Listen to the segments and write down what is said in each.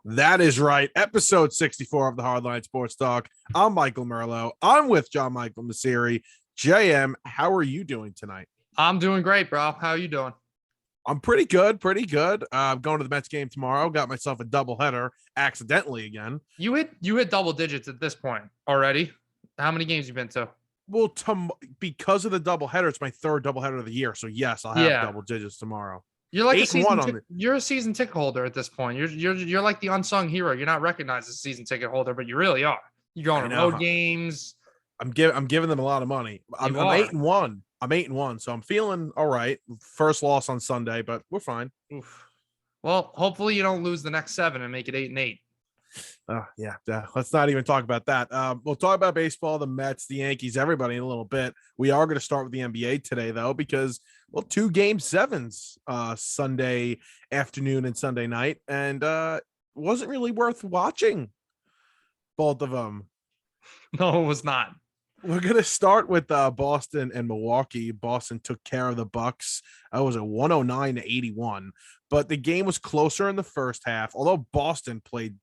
That is right. Episode 64 of the Hardline Sports Talk. I'm Michael Merlo. I'm with John Michael Masiri. JM, how are you doing tonight? I'm doing great, bro. How are you doing? I'm pretty good, pretty good. I'm going to the Mets game tomorrow. Got myself a doubleheader accidentally again. You hit double digits at this point already. How many games you been to? Well, because of the doubleheader, it's my third doubleheader of the year. So yes, I'll have double digits tomorrow. You're like 8-1 on you're a season ticket holder at this point. You're like the unsung hero. You're not recognized as a season ticket holder, but you really are. You're going to road games. I'm giving them a lot of money. I'm 8-1. I'm 8-1, so I'm feeling all right. First loss on Sunday, but we're fine. Oof. Well, hopefully you don't lose the next 7 and make it 8-8. Yeah. Let's not even talk about that. We'll talk about baseball, the Mets, the Yankees, everybody in a little bit. We are going to start with the NBA today, though, because 2 game 7s, Sunday afternoon and Sunday night, and wasn't really worth watching. Both of them. No, it was not. We're going to start with Boston and Milwaukee. Boston took care of the Bucks. It was a 109-81, but the game was closer in the first half. Although Boston played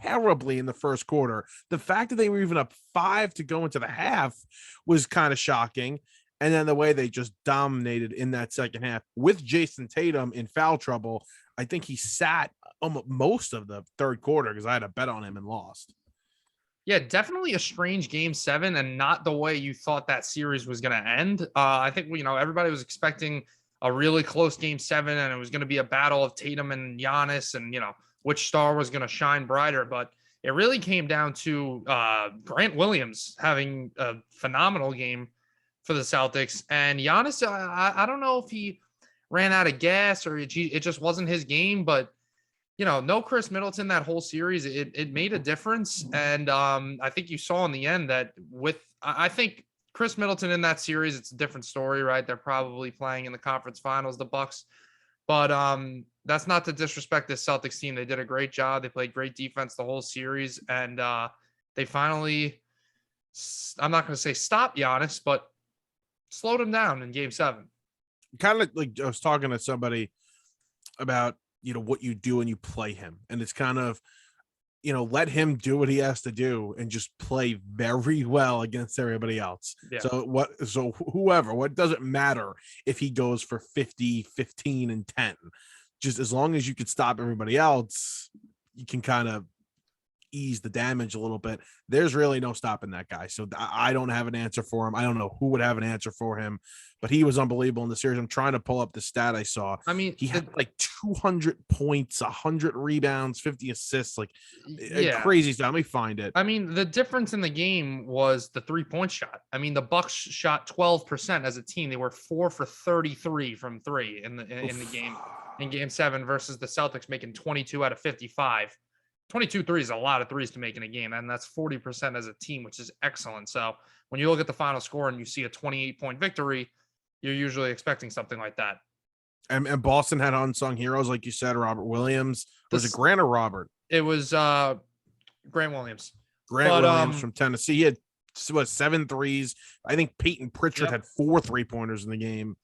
terribly in the first quarter, the fact that they were even up 5 to go into the half was kind of shocking. And then the way they just dominated in that second half with Jason Tatum in foul trouble, I think he sat almost most of the third quarter because I had a bet on him and lost. Yeah, definitely a strange game 7 and not the way you thought that series was going to end. I think, everybody was expecting a really close game 7 and it was going to be a battle of Tatum and Giannis and, which star was going to shine brighter. But it really came down to Grant Williams having a phenomenal game for the Celtics. And Giannis, I don't know if he ran out of gas or it just wasn't his game, but no Chris Middleton that whole series, it made a difference. And I think you saw in the end that I think Chris Middleton in that series, it's a different story, right? They're probably playing in the conference finals, the Bucks. But that's not to disrespect this Celtics team. They did a great job. They played great defense the whole series. And they finally, I'm not going to say stop Giannis, but slowed him down in game 7. Kind of like I was talking to somebody about, what you do and you play him. And it's kind of, let him do what he has to do and just play very well against everybody else. Yeah. So whoever, what doesn't matter if he goes for 50, 15 and 10, just as long as you can stop everybody else, you can kind of ease the damage a little bit. There's really no stopping that guy. So I don't have an answer for him. I don't know who would have an answer for him, but he was unbelievable in the series. I'm trying to pull up the stat I saw. I mean, he had like 200 points, 100 rebounds, 50 assists, crazy stuff. Let me find it. I mean, the difference in the game was the 3-point shot. I mean, the Bucks shot 12% as a team. They were 4 for 33 from 3 in the game, in game 7 versus the Celtics making 22 out of 55. 22 threes is a lot of threes to make in a game, and that's 40% as a team, which is excellent. So when you look at the final score and you see a 28-point victory, you're usually expecting something like that. And Boston had unsung heroes, like you said, Robert Williams. Was it Grant or Robert? It was Grant Williams. Williams from Tennessee. He had 7 threes. I think Peyton Pritchard had 4 3-pointers in the game.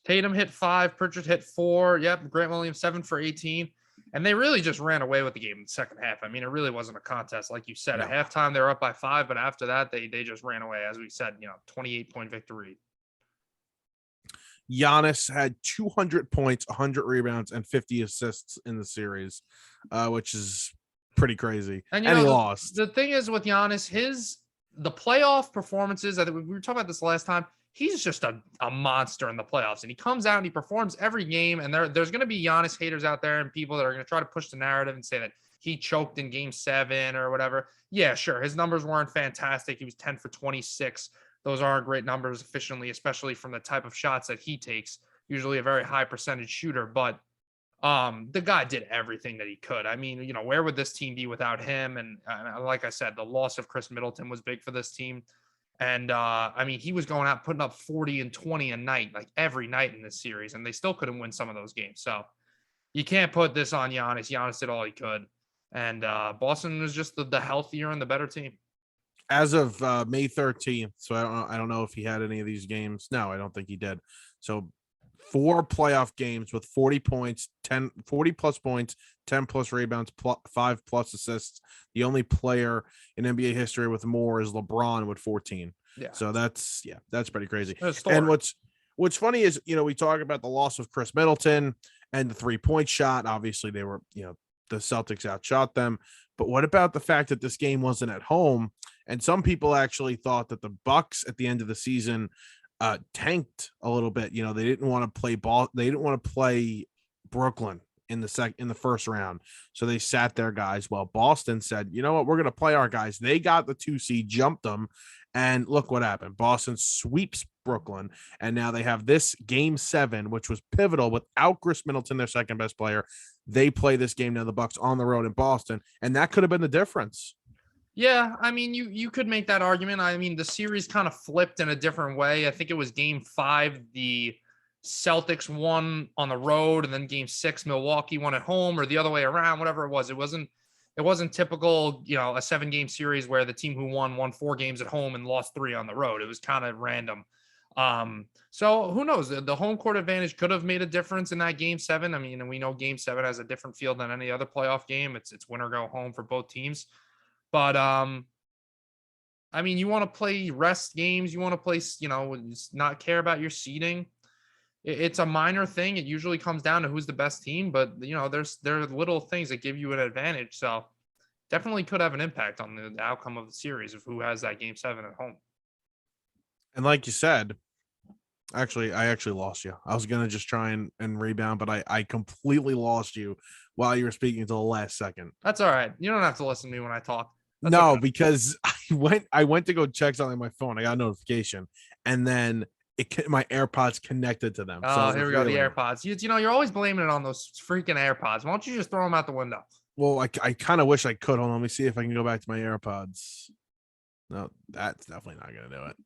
Tatum hit 5, Pritchard hit 4. Yep, Grant Williams 7 for 18. And they really just ran away with the game in the second half. I mean, it really wasn't a contest. Like you said, at halftime, they were up by 5, but after that, they just ran away. As we said, 28-point victory. Giannis had 200 points, 100 rebounds, and 50 assists in the series, which is pretty crazy. And he lost. The thing is with Giannis, the playoff performances, I think we were talking about this last time, he's just a monster in the playoffs, and he comes out and he performs every game. And there's going to be Giannis haters out there and people that are going to try to push the narrative and say that he choked in game 7 or whatever. Yeah, sure. His numbers weren't fantastic. He was 10 for 26. Those aren't great numbers efficiently, especially from the type of shots that he takes, usually a very high percentage shooter. But the guy did everything that he could. I mean, where would this team be without him? And like I said, the loss of Chris Middleton was big for this team. And I mean, he was going out putting up 40 and 20 a night, like every night in this series, and they still couldn't win some of those games. So you can't put this on Giannis. Giannis did all he could. And Boston was just the healthier and the better team. As of May 13th, so I don't know if he had any of these games. No, I don't think he did. So 4 playoff games with 40 points, 40 plus points, 10 plus rebounds, 5 plus assists. The only player in NBA history with more is LeBron with 14. Yeah. So that's pretty crazy. Historic. And what's funny is, we talk about the loss of Chris Middleton and the 3-point shot. Obviously, they were, the Celtics outshot them. But what about the fact that this game wasn't at home? And some people actually thought that the Bucks at the end of the season tanked a little bit. They didn't want to play ball. They didn't want to play Brooklyn in the first round. So they sat their guys. Well, Boston said, you know what, we're going to play our guys. They got the 2 seed, jumped them. And look what happened. Boston sweeps Brooklyn. And now they have this game 7, which was pivotal without Chris Middleton, their second best player. They play this game now, the Bucks on the road in Boston. And that could have been the difference. Yeah, I mean, you could make that argument. I mean, the series kind of flipped in a different way. I think it was game 5, the Celtics won on the road, and then game 6, Milwaukee won at home, or the other way around, whatever it was. It wasn't typical, a 7-game series where the team who won 4 games at home and lost 3 on the road. It was kind of random. So who knows? The home court advantage could have made a difference in that game 7. I mean, and we know game 7 has a different feel than any other playoff game. It's win or go home for both teams. But I mean, you want to play rest games, you want to play, not care about your seeding. It's a minor thing. It usually comes down to who's the best team, but there are little things that give you an advantage. So definitely could have an impact on the outcome of the series of who has that game 7 at home. And like you said, I actually lost you. I was gonna just try and rebound, but I completely lost you while you were speaking until the last second. That's all right. You don't have to listen to me when I talk. That's no, okay. Because I went to go check something on my phone. I got a notification, and then my AirPods connected to them. Oh, here we go. The AirPods. You're always blaming it on those freaking AirPods. Why don't you just throw them out the window? Well, I kind of wish I could. Hold on, let me see if I can go back to my AirPods. No, that's definitely not gonna do it.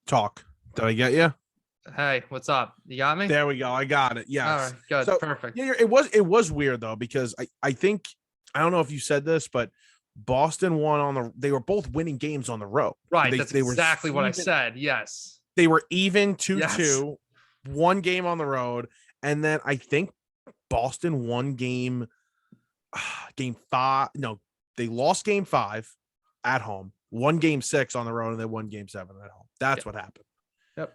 Talk. Did I get you? Hey, what's up? You got me? There we go. I got it. Yes. All right, good. So, perfect. Yeah, it was weird though, because I think, I don't know if you said this, but Boston won they were both winning games on the road. Right. That's exactly what I said. Yes. They were even 2-2, Yes. one game on the road. And then I think Boston won game 5. No, they lost game 5 at home, won game 6 on the road, and they won game 7 at home. That's what happened. Yep.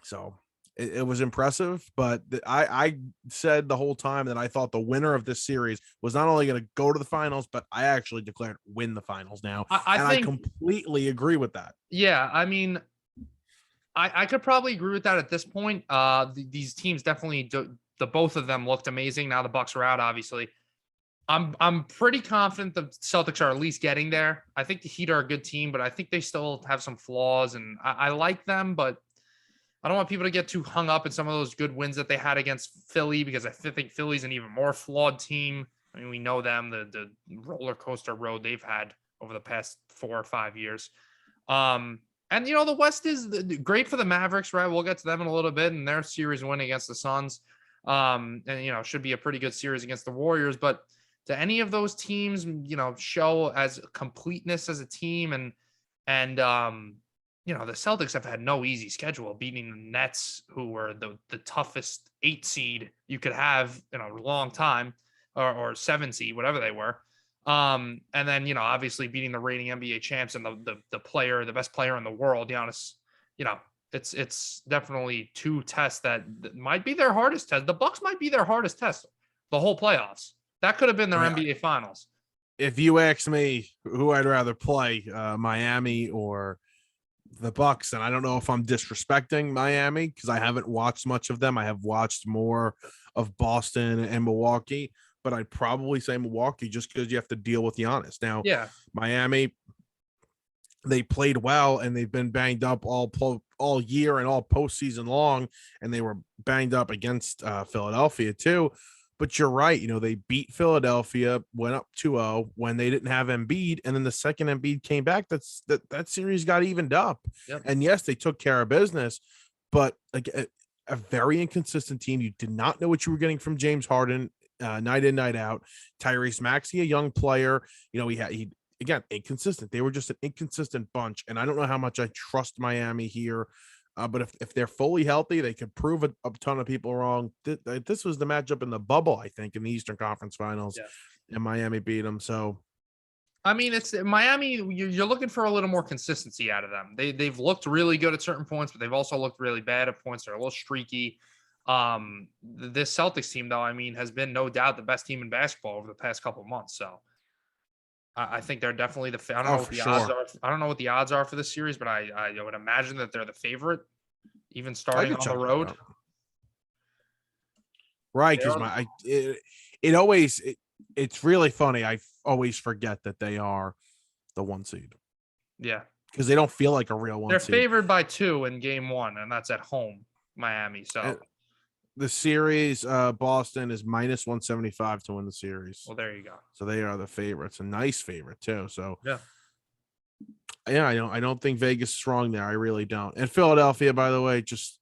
So it was impressive, but I said the whole time that I thought the winner of this series was not only going to go to the finals, but I actually declared win the finals now. I completely agree with that. Yeah, I mean, I could probably agree with that at this point. These teams definitely the both of them looked amazing. Now the Bucks are out, obviously. I'm pretty confident the Celtics are at least getting there. I think the Heat are a good team, but I think they still have some flaws, and I like them, but I don't want people to get too hung up in some of those good wins that they had against Philly, because I think Philly's an even more flawed team. I mean, we know them, the roller coaster road they've had over the past 4 or 5 years. And, the West is great for the Mavericks, right? We'll get to them in a little bit, and their series win against the Suns. And, should be a pretty good series against the Warriors. But do any of those teams, show as completeness as a team? And the Celtics have had no easy schedule, beating the Nets, who were the toughest 8 seed you could have in a long time, or 7 seed, whatever they were. And then, obviously beating the reigning NBA champs and the best player in the world, Giannis. It's definitely 2 tests that might be their hardest test. The Bucks might be their hardest test the whole playoffs. That could have been their NBA Finals. If you ask me who I'd rather play, Miami or the Bucks, and I don't know if I'm disrespecting Miami because I haven't watched much of them. I have watched more of Boston and Milwaukee, but I'd probably say Milwaukee just because you have to deal with Giannis. Now, Miami, they played well, and they've been banged up all year and all postseason long, and they were banged up against Philadelphia too. But you're right. They beat Philadelphia, went up 2-0 when they didn't have Embiid. And then the second Embiid came back, that series got evened up. Yep. And yes, they took care of business, but like a very inconsistent team. You did not know what you were getting from James Harden night in, night out. Tyrese Maxey, a young player, he again, inconsistent. They were just an inconsistent bunch. And I don't know how much I trust Miami here But if they're fully healthy, they could prove a ton of people wrong. This was the matchup in the bubble, I think, in the Eastern Conference Finals, Yeah. and Miami beat them. So, I mean, it's Miami. You're looking for a little more consistency out of them. They've looked really good at certain points, but they've also looked really bad at points. They're a little streaky. This Celtics team, though, I mean, has been no doubt the best team in basketball over the past couple of months. So I think they're definitely I don't know what for the odds sure. are. I don't know what the odds are for this series, but I would imagine that they're the favorite, even I starting could on the check that road. out. Right, because it's really funny. I always forget that they are the 1 seed Yeah, because they don't feel like a real 1 they're seed. favored by 2 in game 1, and that's at home, Miami. So, And the series, Boston is -175 to win the series. well, there you go. So they are the favorites, a nice favorite too. So Yeah. yeah, I don't think Vegas is wrong there. I really don't. And Philadelphia, by the way, just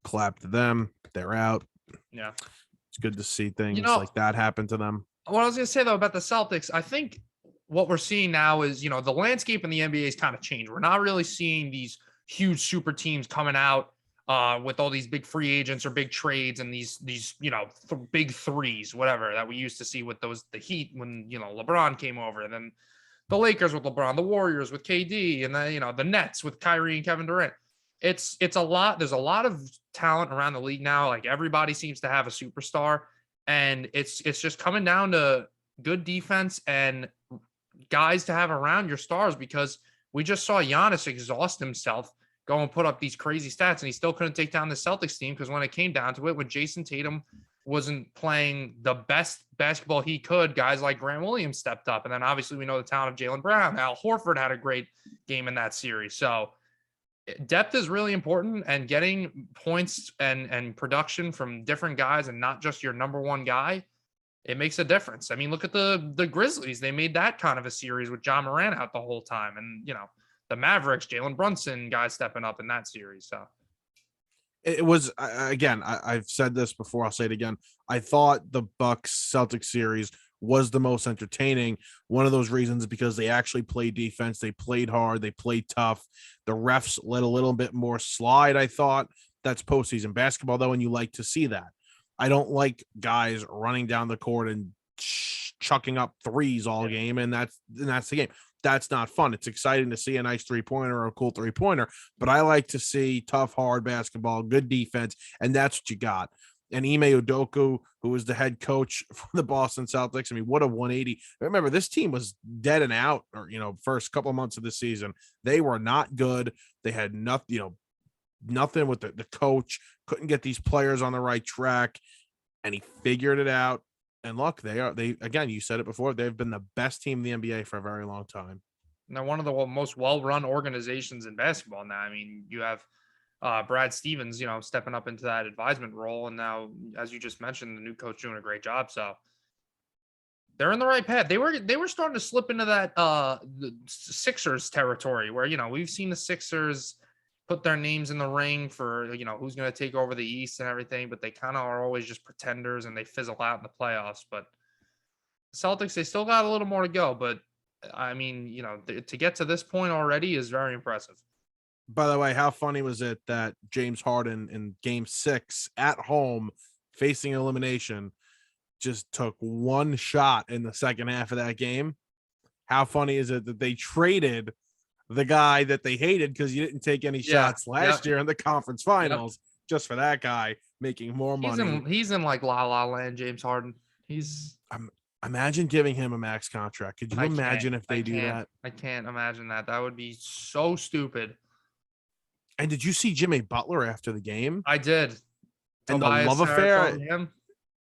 clap to them. They're out. Yeah. It's good to see things know, like that happen to them. what I was going to say, though, about the Celtics, I think what we're seeing now is, the landscape in the NBA has kind of changed. We're not really seeing these huge super teams coming out with all these big free agents or big trades and these big threes, whatever, that we used to see with the Heat when, LeBron came over, and then the Lakers with LeBron, the Warriors with KD, and then, the Nets with Kyrie and Kevin Durant. It's a lot. There's a lot of talent around the league now. Like, everybody seems to have a superstar. And it's just coming down to good defense and guys to have around your stars, because we just saw Giannis exhaust himself, go and put up these crazy stats, and he still couldn't take down the Celtics team, because when it came down to it, when Jason Tatum wasn't playing the best basketball he could, guys like Grant Williams stepped up. And then obviously we know the talent of Jaylen Brown. Al Horford had a great game in that series. So depth is really important, and getting points and production from different guys and not just your number one guy, it makes a difference. I mean, look at the Grizzlies. They made that kind of a series with John Moran out the whole time. And, the Mavericks, Jalen Brunson, guys stepping up in that series. So It was, again, I've said this before, I'll say it again. I thought the Bucks Celtics series was the most entertaining. One of those reasons because they actually played defense, they played hard, they played tough. The refs let a little bit more slide, I thought. That's postseason basketball, though, and you like to see that. I don't like guys running down the court and chucking up threes all game, and that's the game. That's not fun. It's exciting to see a nice 3-pointer or a cool 3-pointer, but I like to see tough, hard basketball, good defense, and that's what you got. And Ime Udoka, who was the head coach for the Boston Celtics, I mean, what a 180. Remember, this team was dead and out, or, first couple of months of the season. They were not good. They had nothing, nothing with the coach, couldn't get these players on the right track, and he figured it out. And look, they again, you said it before, they've been the best team in the NBA for a very long time. And they're one of the most well-run organizations in basketball now. I mean, you have Brad Stevens, stepping up into that advisement role. And now, as you just mentioned, the new coach doing a great job. So they're in the right path. They were starting to slip into that the Sixers territory where, we've seen the Sixers put their names in the ring for, who's going to take over the East and everything, but they kind of are always just pretenders and they fizzle out in the playoffs. But Celtics, they still got a little more to go. But I mean, to get to this point already is very impressive. By the way, how funny was it that James Harden in game 6 at home facing elimination just took one shot in the second half of that game? How funny is it that they traded the guy that they hated because he didn't take any shots last year in the conference finals just for that guy making more money? He's in like La La Land, James Harden. Imagine giving him a max contract. Could you imagine if they do that? I can't imagine that. That would be so stupid. And did you see Jimmy Butler after the game? I did. And Tobias the love affair. him.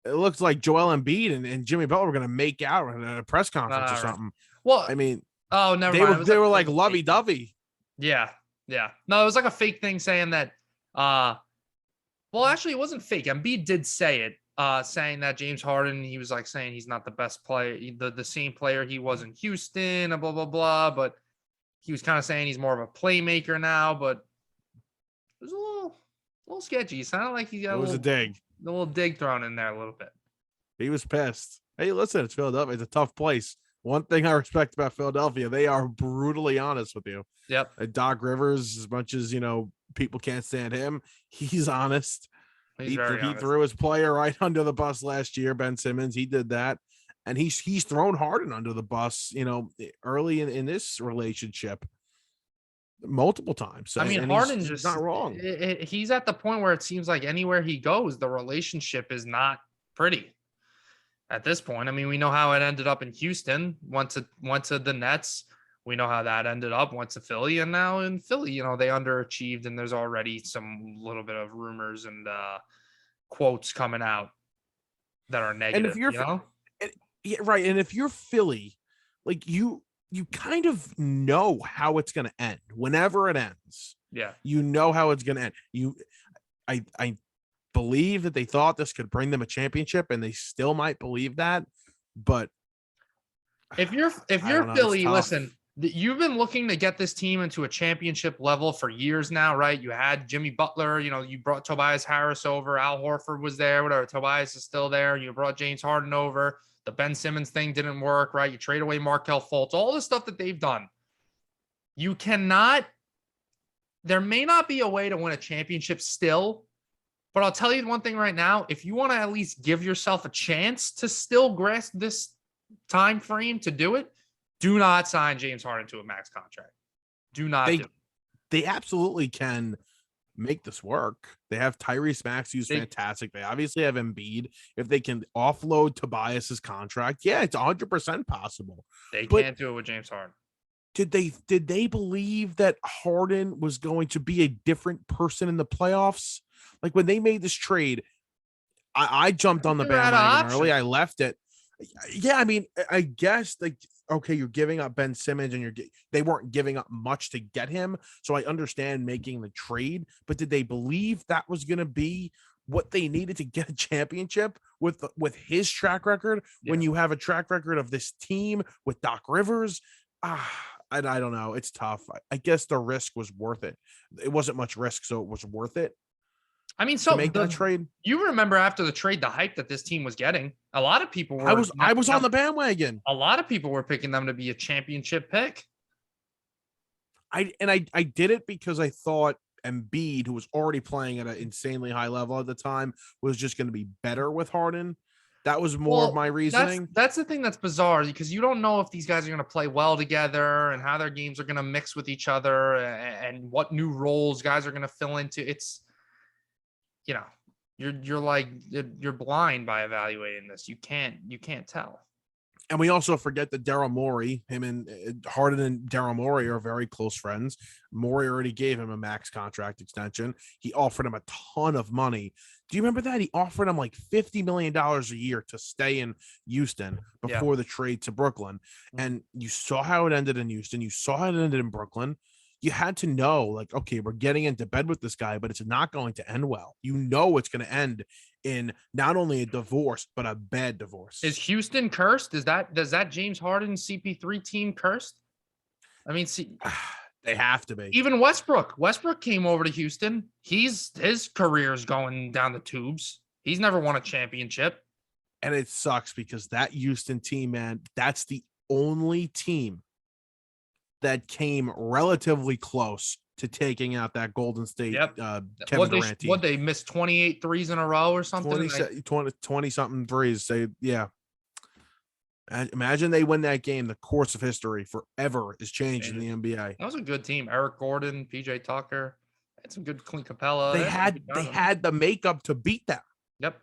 It looks like Joel Embiid and Jimmy Butler were going to make out at a press conference or something. Well, I mean, never mind. They were like lovey-dovey. Yeah. No, it was like a fake thing saying that. Well, actually, it wasn't fake. Embiid did say it, saying that James Harden, he was like saying he's not the best player, the same player he was in Houston, and blah blah blah. But he was kind of saying he's more of a playmaker now. But it was a little sketchy. It sounded like he got a little dig thrown in there a little bit. He was pissed. Hey, listen, it's Philadelphia. It's a tough place. One thing I respect about Philadelphia, they are brutally honest with you. Yep. Doc Rivers, as much as, people can't stand him. He's honest. He's He very he honest. threw his player right under the bus last year, Ben Simmons. He did that. And he's thrown Harden under the bus, early in this relationship multiple times. I mean, And Harden he's not just wrong. he's at the point where it seems like anywhere he goes, the relationship is not pretty at this point. I mean, we know how it ended up in Houston, went to the Nets. We know how that ended up, went to Philly, and now in Philly, they underachieved, and there's already some little bit of rumors and quotes coming out that are And if negative, you're yeah, right, and if you're Philly, like you kind of know how it's going to end whenever it ends. Yeah. You know how it's going to end. I believe that they thought this could bring them a championship, and they still might believe that. But if you're know, Philly, listen, you've been looking to get this team into a championship level for years now, right? You had Jimmy Butler, you brought Tobias Harris over, Al Horford was there, whatever. Tobias is still there. You brought James Harden over. The Ben Simmons thing didn't work, right? You trade away Markelle Fultz, all the stuff that they've done. You cannot, there may not be a way to win a championship still, but I'll tell you one thing right now. If you want to at least give yourself a chance to still grasp this time frame to do it, do not sign James Harden to a max contract. Do not do it. They absolutely can make this work. They have Tyrese Maxey, who's fantastic. They obviously have Embiid. If they can offload Tobias's contract, yeah, it's 100% possible. They can't do it with James Harden. Did they believe that Harden was going to be a different person in the playoffs? Like when they made this trade, I jumped on the bandwagon early. I left it. Yeah, I mean, I guess like okay, you're giving up Ben Simmons, and they weren't giving up much to get him, so I understand making the trade. But did they believe that was going to be what they needed to get a championship with his track record? Yeah. When you have a track record of this team with Doc Rivers, I don't know. It's tough. I guess the risk was worth it. It wasn't much risk, so it was worth it. I mean, so make that trade. You remember after the trade, the hype that this team was getting. A lot of people were. I was on the bandwagon. A lot of people were picking them to be a championship pick. I did it because I thought Embiid, who was already playing at an insanely high level at the time, was just going to be better with Harden. That was more of my reasoning. That's the thing that's bizarre because you don't know if these guys are going to play well together and how their games are going to mix with each other and what new roles guys are going to fill into. It's, you're blind by evaluating this. You can't tell. And we also forget that Daryl Morey, him and Harden and Daryl Morey are very close friends. Morey already gave him a max contract extension. He offered him a ton of money. Do you remember that? He offered him like $50 million a year to stay in Houston before the trade to Brooklyn. And you saw how it ended in Houston. You saw how it ended in Brooklyn. You had to know, like, okay, we're getting into bed with this guy, but it's not going to end well. You know it's going to end in not only a divorce, but a bad divorce. Is Houston cursed? Does that James Harden CP3 team cursed? I mean, see, they have to be. Even Westbrook came over to Houston. His career's going down the tubes. He's never won a championship. And it sucks because that Houston team, man, that's the only team that came relatively close to taking out that Golden State Kevin Durant team. They missed 28 threes in a row or something? 20 something threes. Imagine they win that game. The course of history forever is changed in the NBA. That was a good team. Eric Gordon, PJ Tucker, had some good Clint Capella. They had the makeup to beat them. Yep.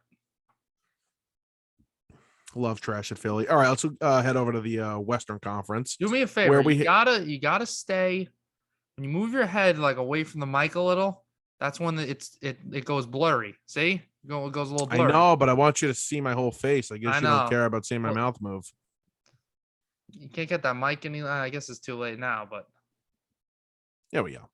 Love trash at Philly. All right, let's head over to the Western Conference. Do me a favor. You gotta stay when you move your head like away from the mic a little. That's when it goes blurry. See, it goes a little blurry. I know, but I want you to see my whole face. I guess you don't care about seeing my mouth move. You can't get that mic any. I guess it's too late now, but there we go.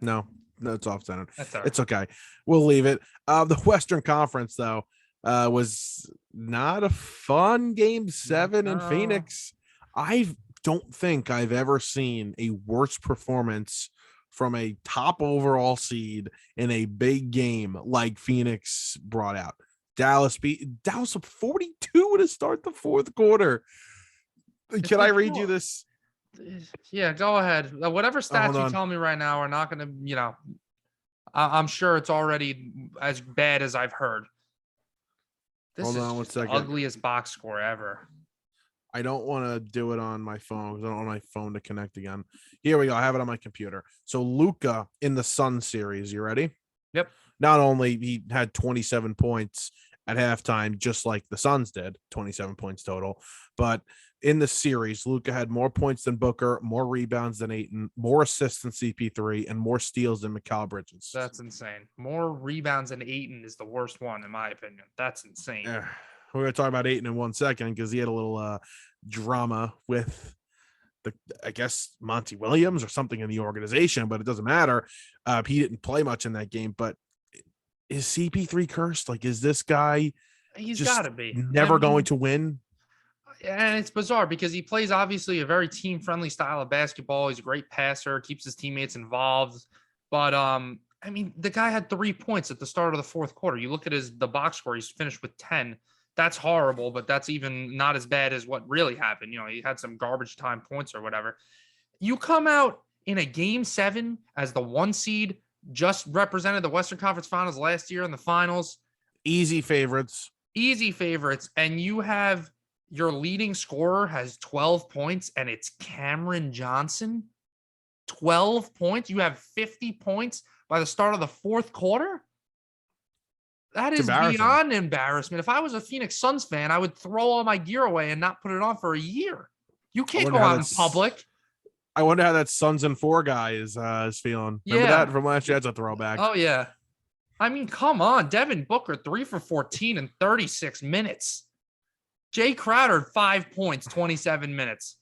No, it's off center. Right. It's okay. We'll leave it. The Western Conference though. Was not a fun game 7 in Phoenix. I don't think I've ever seen a worse performance from a top overall seed in a big game like Phoenix brought out. Dallas up 42 to start the fourth quarter. Can I read you this? Yeah, go ahead. Whatever stats you tell me right now are not going to, I'm sure it's already as bad as I've heard. This Hold is on one just the second. ugliest box score ever. I don't want to do it on my phone because I don't want my phone to connect again. Here we go. I have it on my computer. So Luka in the Sun series. You ready? Yep. Not only he had 27 points at halftime, just like the Suns did, 27 points total, but in the series, Luka had more points than Booker, more rebounds than Ayton, more assists than CP3, and more steals than Mikal Bridges. That's insane. More rebounds than Ayton is the worst one, in my opinion. That's insane. We're going to talk about Ayton in 1 second because he had a little drama with I guess Monty Williams or something in the organization, but it doesn't matter. He didn't play much in that game, but is CP3 cursed? Like, is this guy He's just got to be never going to win? And it's bizarre because he plays obviously a very team-friendly style of basketball. He's a great passer, keeps his teammates involved. But I mean, the guy had 3 points at the start of the fourth quarter. You look at the box score, he's finished with 10. That's horrible, but that's even not as bad as what really happened. You know, he had some garbage time points or whatever. You come out in a game 7 as the 1 seed, just represented the Western Conference Finals last year in the finals. Easy favorites. And you have your leading scorer has 12 points and it's Cameron Johnson. 12 points. You have 50 points by the start of the fourth quarter. That is beyond embarrassment. If I was a Phoenix Suns fan, I would throw all my gear away and not put it on for a year. You can't go out in public. I wonder how that Suns and 4 guy is feeling. Remember that from last year? That's a throwback. Oh, yeah. I mean, come on. Devin Booker, 3 for 14 in 36 minutes. Jay Crowder, 5 points, 27 minutes.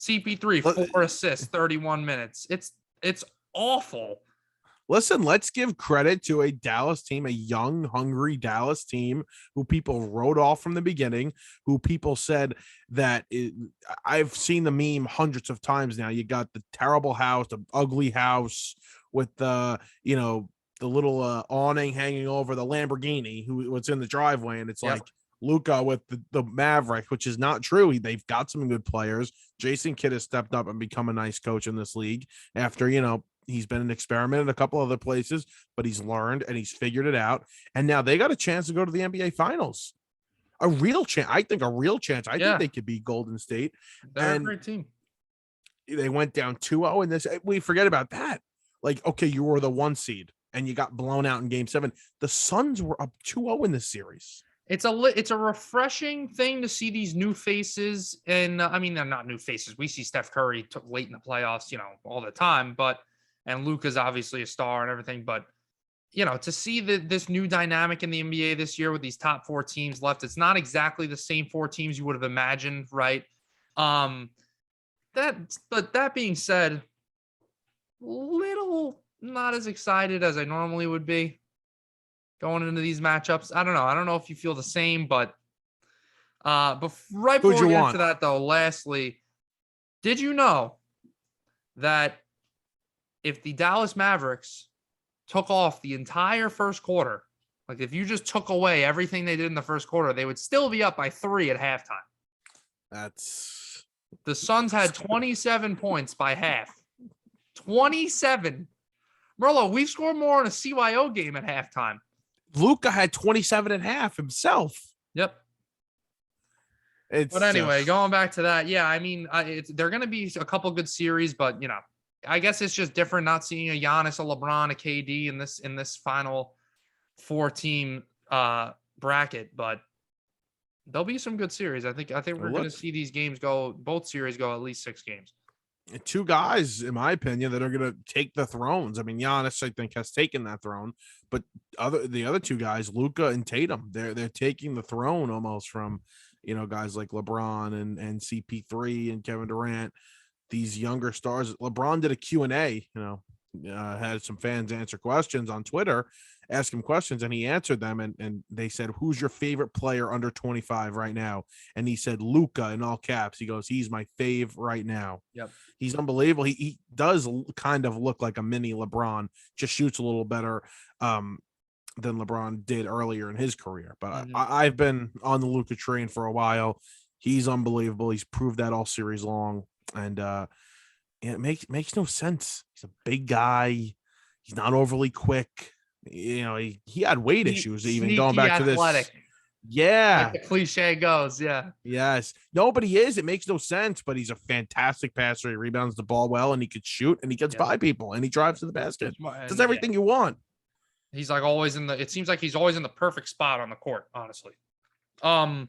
CP3, 4 assists, 31 minutes. It's awful. Listen, let's give credit to a Dallas team, a young, hungry Dallas team who people wrote off from the beginning, who people said that I've seen the meme hundreds of times now. You got the terrible house, the ugly house with the, the little awning hanging over the Lamborghini what's in the driveway. And it's like Luka with the Maverick, which is not true. They've got some good players. Jason Kidd has stepped up and become a nice coach in this league after, he's been an experiment in a couple other places, but he's learned and he's figured it out. And now they got a chance to go to the NBA Finals. A real chance. I think they could beat Golden State. They're a great team. They went down 2-0 in this. We forget about that. Like, okay, you were the 1 seed and you got blown out in game 7. The Suns were up 2-0 in this series. It's a refreshing thing to see these new faces. And I mean, they're not new faces. We see Steph Curry late in the playoffs, all the time, and Luka's obviously a star and everything, but to see this new dynamic in the NBA this year with these top 4 teams left, it's not exactly the same 4 teams you would have imagined, right? But that being said, little not as excited as I normally would be going into these matchups. I don't know if you feel the same, but right before we get into that though, lastly, did you know that if the Dallas Mavericks took off the entire first quarter, like if you just took away everything they did in the first quarter, they would still be up by 3 at halftime? The Suns had 27 points by half. 27. Merlo, we've scored more in a CYO game at halftime. Luka had 27 and a half himself. Yep. But anyway, going back to that, yeah, I mean, they're going to be a couple good series, but I guess it's just different not seeing a Giannis, a LeBron, a KD in this final 4-team bracket, but there'll be some good series. I think we're going to see these games both series go at least 6 games. 2 guys, in my opinion, that are going to take the thrones. I mean, Giannis, I think, has taken that throne, but the other 2 guys, Luka and Tatum, they're taking the throne almost from, guys like LeBron and CP3 and Kevin Durant. These younger stars. LeBron did a Q&A, had some fans answer questions on Twitter, ask him questions, and he answered them. And they said, who's your favorite player under 25 right now? And he said, Luka, in all caps. He goes, he's my fave right now. Yep. He's unbelievable. He does kind of look like a mini LeBron, just shoots a little better than LeBron did earlier in his career. But I've been on the Luka train for a while. He's unbelievable. He's proved that all series long. And it makes no sense. He's a big guy. He's not overly quick. You know, he had weight issues even going Sneaky back to athletic, this. Yeah. like the cliche goes. Yeah. Yes. No, but he is. It makes no sense, but he's a fantastic passer. He rebounds the ball well, and he could shoot, and he gets by people, and he drives to the basket. Does everything you want. He's like always it seems like he's always in the perfect spot on the court, honestly. Let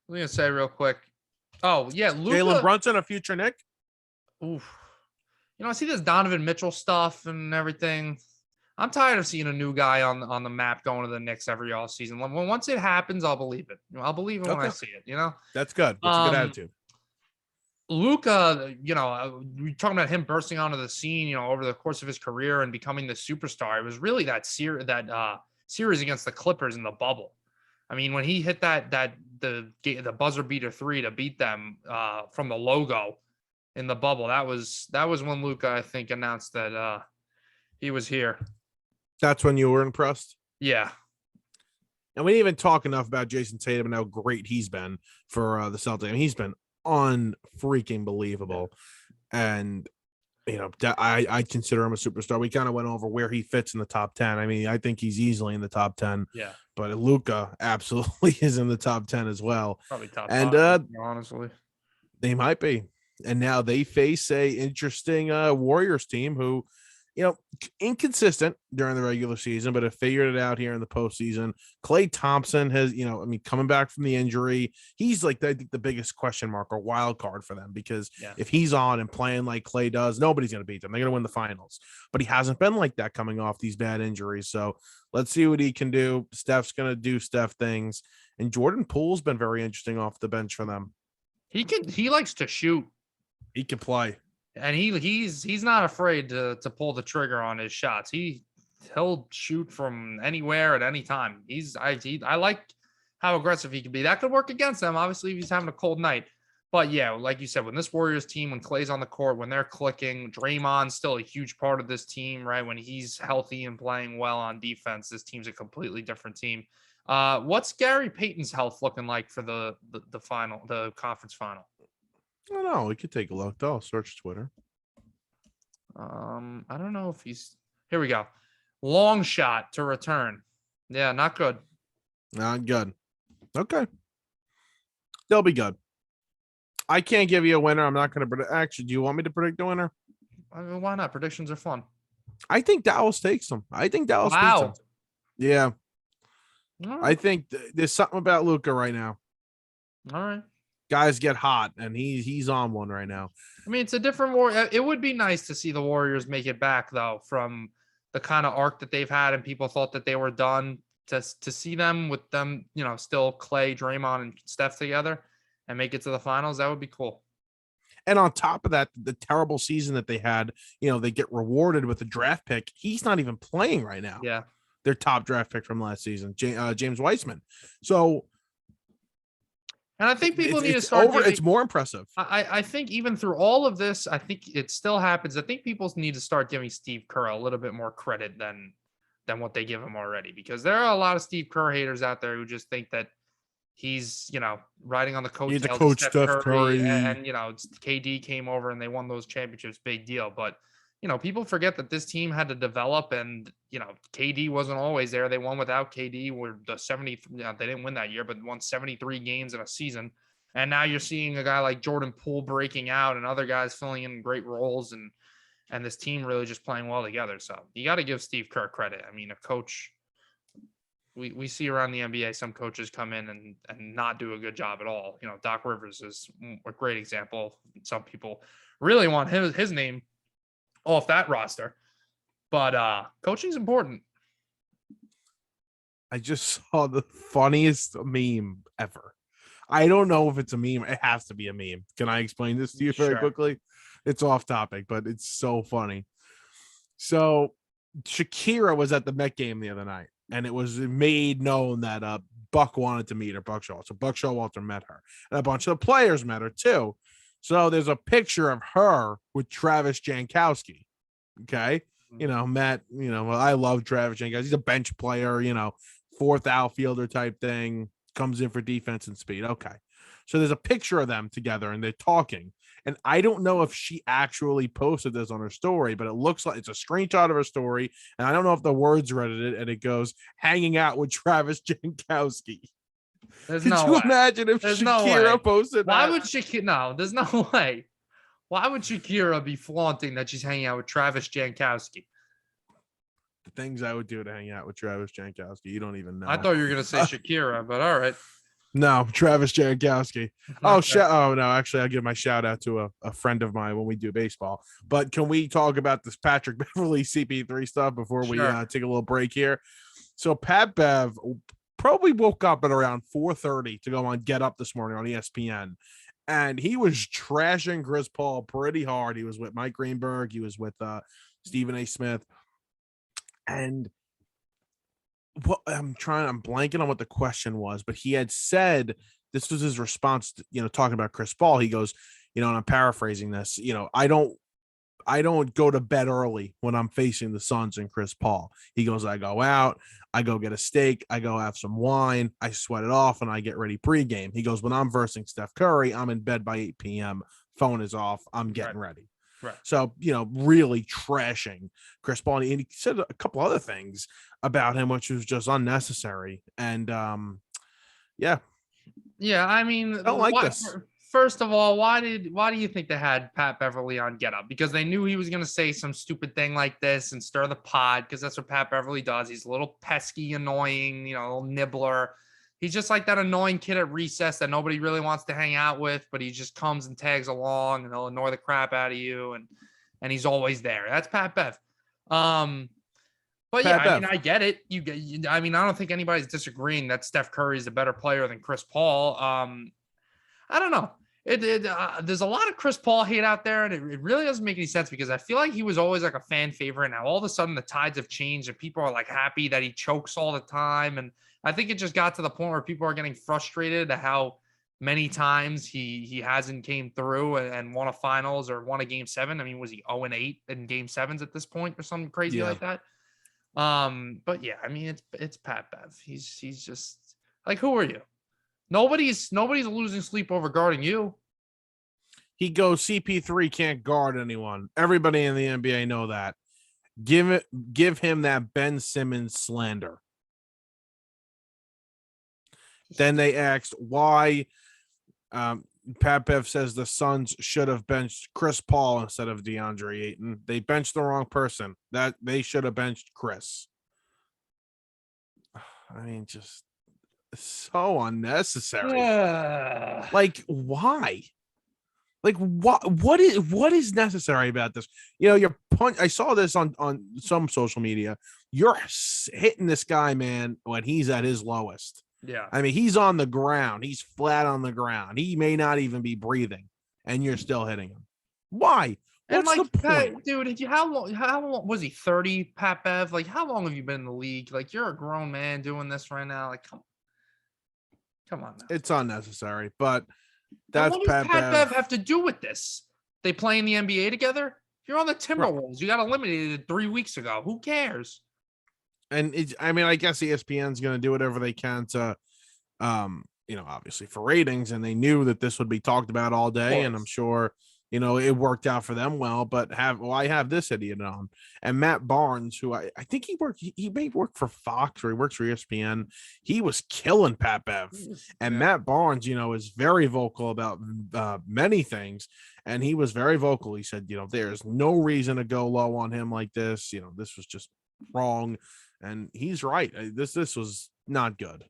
me say real quick. Oh, yeah, Luka. Jalen Brunson, a future Knick? Oof. I see this Donovan Mitchell stuff and everything. I'm tired of seeing a new guy on the map going to the Knicks every all season. Once it happens, I'll believe it. I'll believe it when I see it. That's good. That's a good attitude. Luka, we're talking about him bursting onto the scene, over the course of his career and becoming the superstar. It was really that series against the Clippers in the bubble. I mean, when he hit the buzzer beater 3 to beat them from the logo in the bubble, that was when Luka, I think, announced that he was here. That's when you were impressed? Yeah. And we didn't even talk enough about Jason Tatum and how great he's been for the Celtics. I mean, he's been unfreaking believable. And, I consider him a superstar. We kind of went over where he fits in the top 10. I mean, I think he's easily in the top 10. Yeah. But Luka absolutely is in the top 10 as well. Probably top 5, honestly. They might be. And now they face a interesting Warriors team who, inconsistent during the regular season, but have figured it out here in the postseason. Klay Thompson has, coming back from the injury, he's like, I think the biggest question mark or wild card for them, because if he's on and playing like Klay does, nobody's going to beat them. They're going to win the finals, but he hasn't been like that coming off these bad injuries. So let's see what he can do. Steph's going to do Steph things, and Jordan Poole's been very interesting off the bench for them. He likes to shoot. He can play. And he's not afraid to pull the trigger on his shots. He'll shoot from anywhere at any time. I like how aggressive he can be. That could work against them, obviously, if he's having a cold night. But yeah, like you said, when this Warriors team, when Klay's on the court, when they're clicking, Draymond's still a huge part of this team, right? When he's healthy and playing well on defense, this team's a completely different team. What's Gary Payton's health looking like for the conference final? I don't know. We could take a look, though. I'll search Twitter. I don't know if he's... Here we go. Long shot to return. Yeah, not good. Not good. Okay. They'll be good. I can't give you a winner. I'm not going to predict. Actually, do you want me to predict the winner? I mean, why not? Predictions are fun. I think Dallas takes them. I think Dallas beats them. Yeah. Right. I think there's something about Luka right now. All right. Guys get hot, and he's on one right now. I mean, it's a different war. It would be nice to see the Warriors make it back, though, from the kind of arc that they've had, and people thought that they were done. To see them with them, still Klay, Draymond, and Steph together, and make it to the finals, that would be cool. And on top of that, the terrible season that they had, they get rewarded with a draft pick. He's not even playing right now. Yeah, their top draft pick from last season, James Wiseman. So. And I think people need to start. It's more impressive. I think even through all of this, I think it still happens. I think people need to start giving Steve Kerr a little bit more credit than what they give him already, because there are a lot of Steve Kerr haters out there who just think that he's, riding on the coattails of coach Steph Curry. And KD came over and they won those championships, big deal. But people forget that this team had to develop, and KD wasn't always there. They won without KD. They didn't win that year, but won 73 games in a season. And now you're seeing a guy like Jordan Poole breaking out, and other guys filling in great roles, and this team really just playing well together. So you got to give Steve Kerr credit. I mean, a coach, we see around the NBA, some coaches come in and not do a good job at all. Doc Rivers is a great example. Some people really want his name off that roster, but coaching is important. I just saw the funniest meme ever. I don't know if it's a meme. It has to be a meme. Can I explain this to you very quickly? It's off topic, but it's so funny. So Shakira was at the Met game the other night, and it was made known that Buck wanted to meet her, Buck Showalter. So Buck Showalter met her, and a bunch of the players met her too. So there's a picture of her with Travis Jankowski. Okay. Matt, I love Travis Jankowski. He's a bench player, fourth outfielder type thing. comes in for defense and speed. Okay. So there's a picture of them together and they're talking. And I don't know if she actually posted this on her story, but it looks like it's a screenshot of her story. And I don't know if the words read it, and it goes, hanging out with Travis Jankowski. There's Could no you way. imagine if There's no Shakira way. posted Why that? would Shakira? No, there's no way. Why would Shakira be flaunting that she's hanging out with Travis Jankowski? The things I would do to hang out with Travis Jankowski. You don't even know. I thought you were gonna say Shakira, but all right. No, Travis Jankowski. Okay. Oh no, actually, I'll give my shout out to a friend of mine when we do baseball. But can we talk about this Patrick Beverly CP3 stuff before we Sure. take a little break here? So Pat Bev probably woke up at around 4:30 to go on Get Up this morning on ESPN, and he was trashing Chris Paul pretty hard. He was with Mike Greenberg. He was with Stephen A. Smith, and what I'm blanking on what the question was, but he had said this was his response to, talking about Chris Paul. He goes, and I'm paraphrasing this, I don't go to bed early when I'm facing the Suns and Chris Paul. He goes, I go out, I go get a steak, I go have some wine, I sweat it off, and I get ready pregame. He goes, when I'm versing Steph Curry, I'm in bed by 8 p.m. Phone is off, I'm getting ready. Right. So, really trashing Chris Paul. And he said a couple other things about him, which was just unnecessary. And yeah. Yeah, I mean, I don't like this. First of all, why do you think they had Pat Beverly on Get Up? Because they knew he was going to say some stupid thing like this and stir the pot, because that's what Pat Beverly does. He's a little pesky, annoying, a little nibbler. He's just like that annoying kid at recess that nobody really wants to hang out with, but he just comes and tags along and he'll annoy the crap out of you, and he's always there. That's Pat Bev. But Pat yeah, Bev. I get it. I don't think anybody's disagreeing that Steph Curry is a better player than Chris Paul. I don't know. There's a lot of Chris Paul hate out there, and it really doesn't make any sense, because I feel like he was always like a fan favorite. Now all of a sudden the tides have changed and people are like happy that he chokes all the time. And I think it just got to the point where people are getting frustrated at how many times he hasn't came through and won a finals or won a game 7. I mean, was he 0-8 in game 7s at this point or something crazy like that? But yeah, I mean, it's Pat Bev. He's just like, who are you? Nobody's losing sleep over guarding you. He goes, CP3 can't guard anyone. Everybody in the NBA know that. Give him that Ben Simmons slander. Then they asked why Pat Bev says the Suns should have benched Chris Paul instead of DeAndre Ayton. They benched the wrong person. That they should have benched Chris. I mean, just so unnecessary. Yeah. Like, why? Like, what is necessary about this? You're I saw this on some social media. You're hitting this guy, man, when he's at his lowest. Yeah. I mean, he's on the ground. He's flat on the ground. He may not even be breathing, and you're still hitting him. Why? What's the point? Dude, how long was he? 30, Pat Bev? Like, how long have you been in the league? Like, you're a grown man doing this right now. Like, come on now. It's unnecessary, but that's what does Pat Bev have to do with this? They play in the NBA together? You're on the Timberwolves. You got eliminated 3 weeks ago. Who cares? And I guess ESPN's going to do whatever they can to, obviously for ratings. And they knew that this would be talked about all day. And I'm sure, it worked out for them well. But I have this idiot on. And Matt Barnes, who I think he may work for Fox or he works for ESPN. He was killing Pat Bev. And Matt Barnes, is very vocal about many things. And he was very vocal. He said, there's no reason to go low on him like this. This was just wrong. And he's right. This was not good.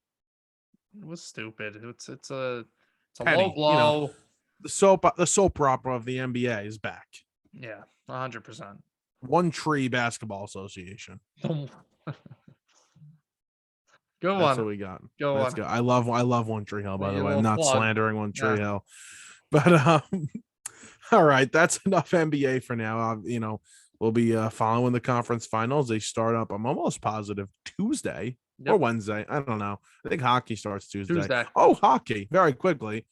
It was stupid. It's a Petty, low blow. The soap opera of the NBA is back. Yeah, 100%. One Tree Basketball Association. Go That's on. what we got. Let's go. I love One Tree Hill, by the way. I'm not slandering One Tree Hill. But all right, that's enough NBA for now. We'll be following the conference finals. They start up, I'm almost positive, Tuesday or Wednesday. I don't know. I think hockey starts Tuesday. Oh, hockey. Very quickly.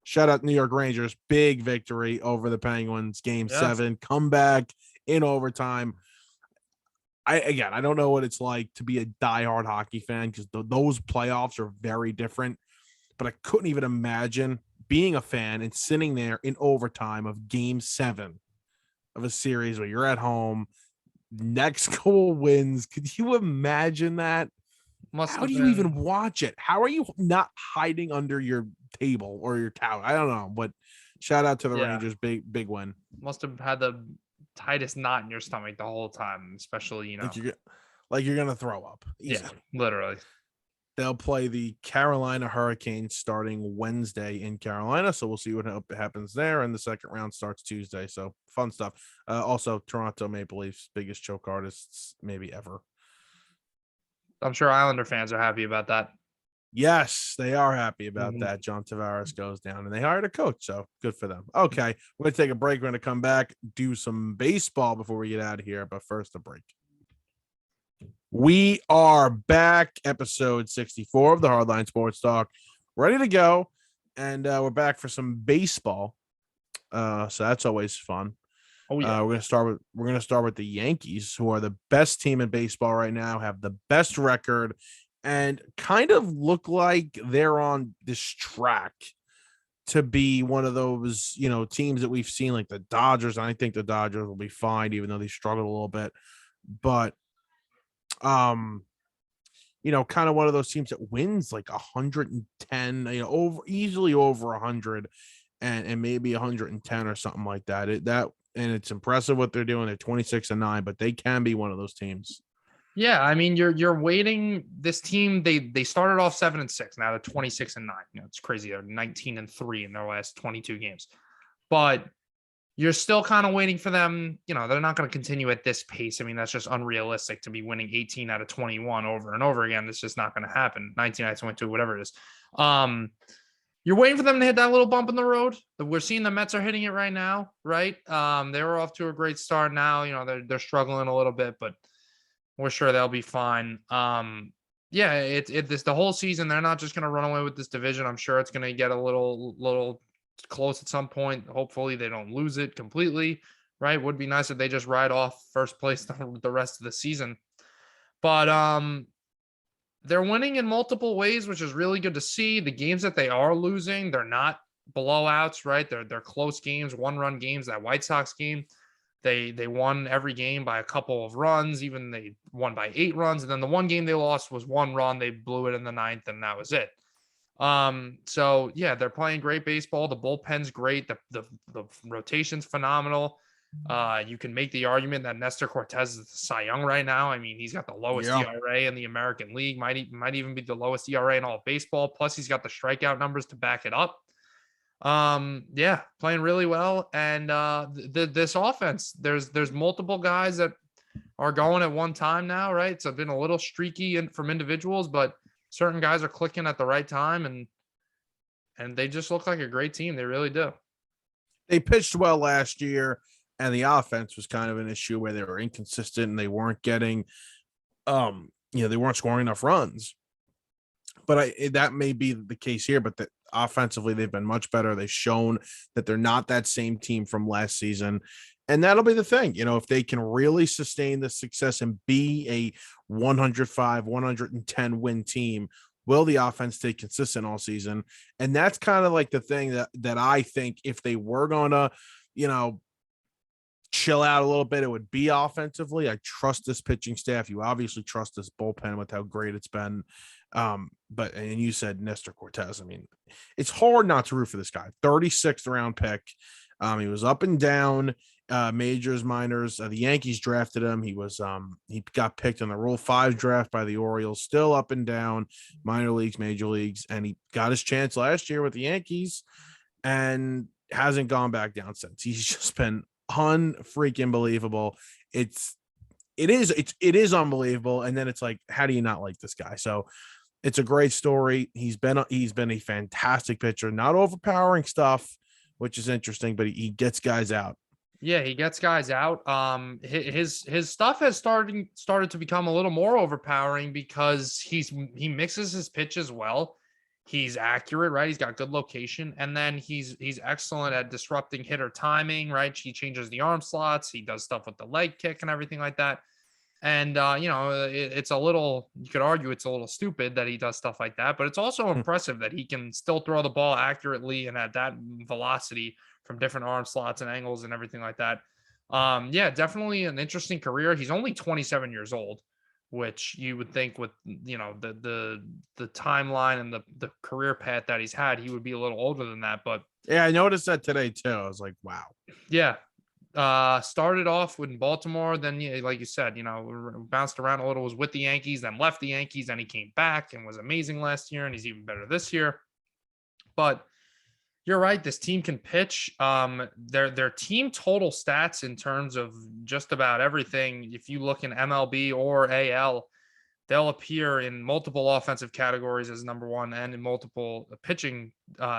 Shout out New York Rangers. Big victory over the Penguins. Game 7. Comeback in overtime. I don't know what it's like to be a diehard hockey fan, because those playoffs are very different. but I couldn't even imagine being a fan and sitting there in overtime of Game 7 of a series where you're at home, next goal wins. Could you imagine that? Must How have do you even been. watch it? How are you not hiding under your table or your couch? I don't know, but shout out to the Yeah, Rangers, big win. must have had the tightest knot in your stomach the whole time, especially Like you're gonna throw up yeah, easily. literally. They'll play the Carolina Hurricanes starting Wednesday in Carolina, so we'll see what happens there. And the second round starts Tuesday, so fun stuff. Also, Toronto Maple Leafs, biggest choke artists maybe ever. I'm sure Islander fans are happy about that. Yes, they are happy about Mhm. that. John Tavares goes down, and they hired a coach, so good for them. Okay, we're gonna take a break. We're gonna come back, do some baseball before we get out of here, but first a break. We are back, episode 64 of the Hardline Sports Talk, ready to go, and we're back for some baseball. So that's always fun. Oh yeah. We're gonna start with the Yankees, who are the best team in baseball right now, have the best record, and kind of look like they're on this track to be one of those, teams that we've seen like the Dodgers. I think the Dodgers will be fine, even though they struggled a little bit. But um, kind of one of those teams that wins like 110, easily over 100 and maybe 110 or something like that. And it's impressive what they're doing. They're 26-9, but they can be one of those teams. Yeah, I mean, you're waiting. This team, they started off 7-6. Now they're 26-9. It's crazy. They're 19-3 in their last 22 games. But you're still kind of waiting for them. They're not going to continue at this pace. I mean, that's just unrealistic to be winning 18 out of 21 over and over again. It's just not going to happen. 19 out of 22, whatever it is. You're waiting for them to hit that little bump in the road. We're seeing the Mets are hitting it right now, right? They were off to a great start. Now, they're struggling a little bit, but we're sure they'll be fine. Yeah, it's the whole season. They're not just going to run away with this division. I'm sure it's going to get a little close at some point. Hopefully they don't lose it completely, right? Would be nice if they just ride off first place the rest of the season. But they're winning in multiple ways, which is really good to see. The games that they are losing, they're not blowouts, right? They're close games, one-run games. That White Sox game, they won every game by a couple of runs. Even they won by 8 runs, and then the one game they lost was 1 run. They blew it in the 9th, and that was it. So yeah, they're playing great baseball. The bullpen's great. The rotation's phenomenal. You can make the argument that Nestor Cortez is the Cy Young right now. I mean, he's got the lowest Yeah. ERA in the American League. Might even be the lowest ERA in all of baseball. Plus, he's got the strikeout numbers to back it up. Yeah, playing really well. And this offense, there's multiple guys that are going at one time now, right? It's been a little streaky from individuals, but certain guys are clicking at the right time, and they just look like a great team. They really do. They pitched well last year, and the offense was kind of an issue where they were inconsistent and they weren't getting, they weren't scoring enough runs. But that may be the case here, but offensively, they've been much better. They've shown that they're not that same team from last season. And that'll be the thing, if they can really sustain the success and be a 105, 110 win team, will the offense stay consistent all season? And that's kind of like the thing that I think if they were going to, chill out a little bit, it would be offensively. I trust this pitching staff. You obviously trust this bullpen with how great it's been. But you said Nestor Cortez. I mean, it's hard not to root for this guy. 36th round pick. He was up and down, majors, minors. The Yankees drafted him. He got picked in the Rule 5 draft by the Orioles, still up and down, minor leagues, major leagues, and he got his chance last year with the Yankees and hasn't gone back down since. He's just been unfreaking believable. It is unbelievable. And then it's like, how do you not like this guy? So it's a great story. He's been a fantastic pitcher, not overpowering stuff, which is interesting, but he gets guys out. Yeah, he gets guys out. His stuff has started to become a little more overpowering because he mixes his pitches well. He's accurate, right? He's got good location, and then he's excellent at disrupting hitter timing, right? He changes the arm slots. He does stuff with the leg kick and everything like that. And, it's a little, you could argue it's a little stupid that he does stuff like that, but it's also impressive that he can still throw the ball accurately and at that velocity from different arm slots and angles and everything like that. Yeah, definitely an interesting career. He's only 27 years old, which you would think with, the timeline and the career path that he's had, he would be a little older than that. But Yeah, I noticed that today too. I was like, wow. yeah, started off in Baltimore, then yeah, like you said, bounced around a little, was with the Yankees, then left the Yankees, then he came back and was amazing last year, and he's even better this year. But you're right, this team can pitch. Their team total stats in terms of just about everything, if you look in MLB or AL, they'll appear in multiple offensive categories as number one and in multiple pitching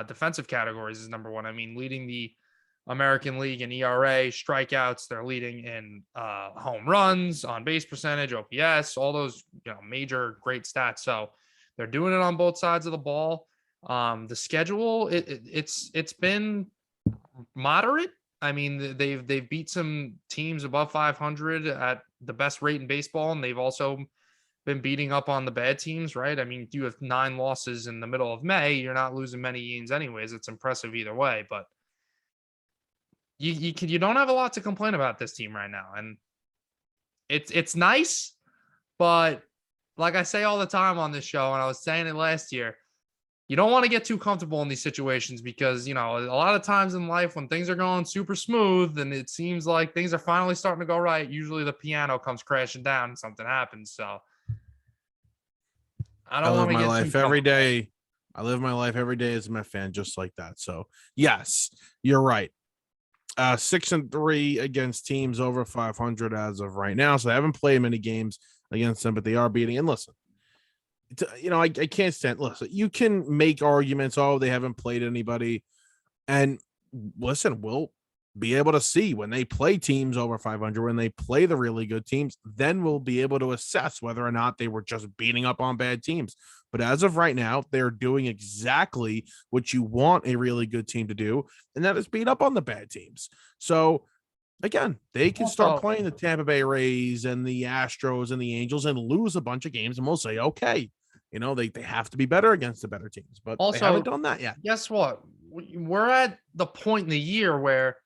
defensive categories as number one. I mean, leading the American League in ERA, strikeouts, they're leading in home runs, on base percentage, OPS, all those major great stats. So they're doing it on both sides of the ball. The schedule, it's been moderate. I mean, they've beat some teams above 500 at the best rate in baseball, and they've also been beating up on the bad teams, right? I mean, you have 9 losses in the middle of May. You're not losing many games anyways. It's impressive either way, but you don't have a lot to complain about this team right now, and it's nice, but like I say all the time on this show, and I was saying it last year, you don't want to get too comfortable in these situations because a lot of times in life when things are going super smooth and it seems like things are finally starting to go right, usually the piano comes crashing down and something happens. So I I don't live want to my get too life every comfortable. day. I live my life every day as a Met fan, just like that. So yes, you're right. 6-3 against teams over 500 as of right now. So they haven't played many games against them, but they are beating. And listen, I can't stand. Listen, you can make arguments. Oh, they haven't played anybody, and listen, we'll be able to see when they play teams over 500, when they play the really good teams, then we'll be able to assess whether or not they were just beating up on bad teams. But as of right now, they're doing exactly what you want a really good team to do, and that is beat up on the bad teams. So again, they can start Also, playing the Tampa Bay Rays and the Astros and the Angels and lose a bunch of games, and we'll say, okay, they have to be better against the better teams, but they haven't also, done that yet. guess what? We're at the point in the year where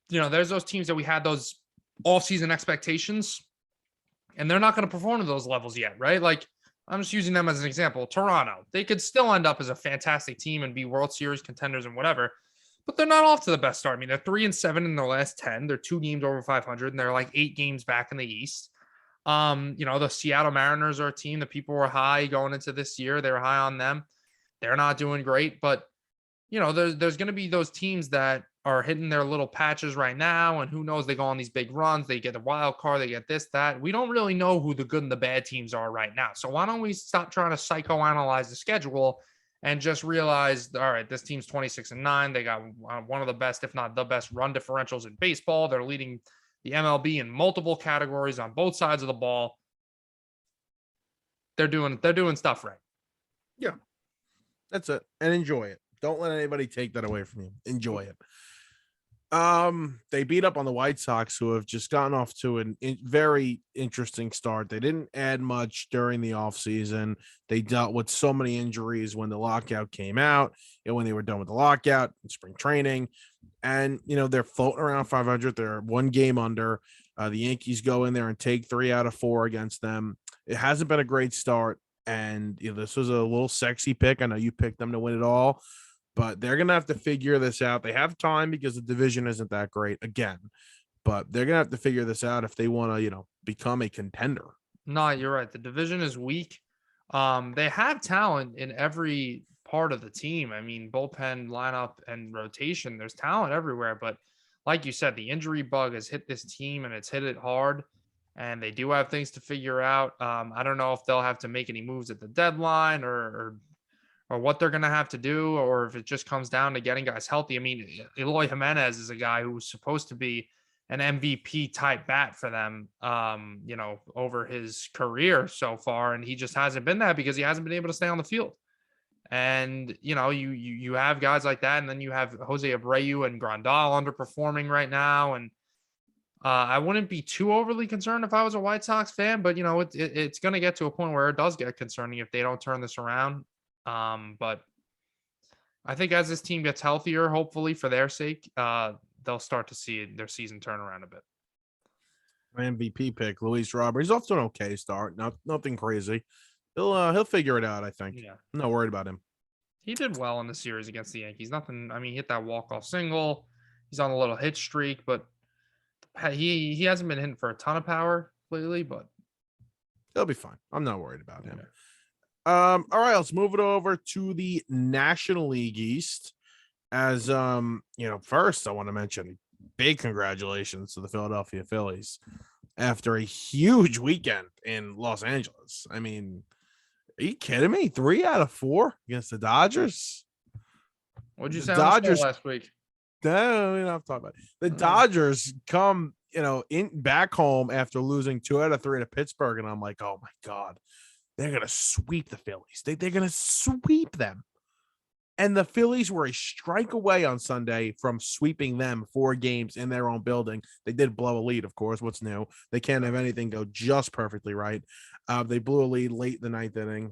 there's those teams that we had those off-season expectations, and they're not going to perform to those levels yet, right? Like, I'm just using them as an example. Toronto, they could still end up as a fantastic team and be World Series contenders and whatever, but they're not off to the best start. I mean, they're 3-7 in their last 10. They're 2 games over 500, and they're like 8 games back in the East. The Seattle Mariners are a team that people were high going into this year. They were high on them. They're not doing great, but there's going to be those teams that are hitting their little patches right now, and who knows, they go on these big runs, they get the wild card, they get this, that. We don't really know who the good and the bad teams are right now. So why don't we stop trying to psychoanalyze the schedule and just realize, all right, this team's 26-9. They got one of the best, if not the best, run differentials in baseball. They're leading the MLB in multiple categories on both sides of the ball. They're doing stuff right. Yeah, that's it. And enjoy it. Don't let anybody take that away from you. Enjoy it. They beat up on the White Sox, who have just gotten off to a very interesting start. They didn't add much during the offseason. They dealt with so many injuries when the lockout came out and when they were done with the lockout in spring training. And, they're floating around 500. They're 1 game under. The Yankees go in there and take 3 out of 4 against them. It hasn't been a great start. And this was a little sexy pick. I know you picked them to win it all, but they're going to have to figure this out. They have time because the division isn't that great again, but they're going to have to figure this out if they want to, become a contender. No, you're right. The division is weak. They have talent in every part of the team. I mean, bullpen, lineup, and rotation. There's talent everywhere, but like you said, the injury bug has hit this team and it's hit it hard. And they do have things to figure out. I don't know if they'll have to make any moves at the deadline or what they're going to have to do, or if it just comes down to getting guys healthy. I mean, Eloy Jimenez is a guy who was supposed to be an MVP type bat for them, over his career so far. And he just hasn't been that because he hasn't been able to stay on the field. And, you have guys like that. And then you have Jose Abreu and Grandal underperforming right now. And I wouldn't be too overly concerned if I was a White Sox fan, but it's going to get to a point where it does get concerning if they don't turn this around. But I think as this team gets healthier, hopefully for their sake, they'll start to see their season turn around a bit. My MVP pick, Luis Robert. He's off to an okay start. Nothing crazy. He'll figure it out. I think. Yeah, I'm not worried about him. he did well in the series against the Yankees. Nothing. I mean, he hit that walk-off single. He's on a little hit streak, but he hasn't been hitting for a ton of power lately. But He'll be fine. I'm not worried about him. yeah. All right, let's move it over to the National League East. As first I want to mention big congratulations to the Philadelphia Phillies after a huge weekend in Los Angeles. I mean, are you kidding me? 3 out of 4 against the Dodgers. What'd you The say Dodgers on the show last week? No, we don't have to talk about it. The Dodgers come, in back home after losing 2 out of 3 to Pittsburgh, and I'm like, oh my God, they're gonna sweep the Phillies. They're gonna sweep them. And the Phillies were a strike away on Sunday from sweeping them 4 games in their own building. They did blow a lead, of course. What's new? They can't have anything go just perfectly right. They blew a lead late in the 9th inning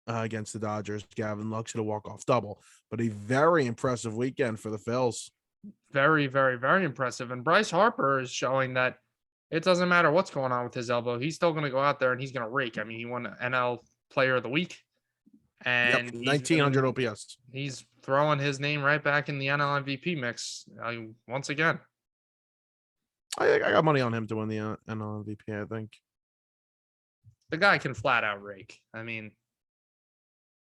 against the Dodgers. Gavin Lux hit a walk-off double, but a very impressive weekend for the Phils. Very, very, very impressive. And Bryce Harper is showing that it doesn't matter what's going on with his elbow. He's still going to go out there and he's going to rake. I mean, he won NL Player of the Week. And 1900 OPS. He's throwing his name right back in the NL MVP mix once again. I think I got money on him to win the NL MVP. I think the guy can flat out rake. I mean,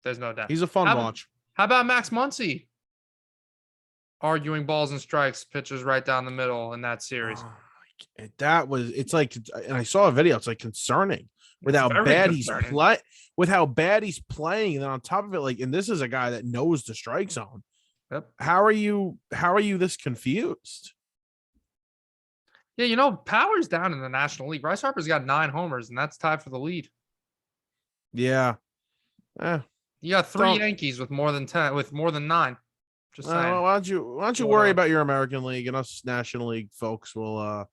there's no doubt. He's a fun watch. How about Max Muncy? Arguing balls and strikes, pitches right down the middle in that series. It's like, and I saw a video. It's like concerning with how bad he's playing. And then on top of it, and this is a guy that knows the strike zone. Yep. How are you this confused? Yeah, power's down in the National League. Bryce Harper's got 9 homers, and that's tied for the lead. Yeah. You got 3 Yankees with more than 10, with more than 9. Just saying. Why don't you worry about your American League, and us National League folks will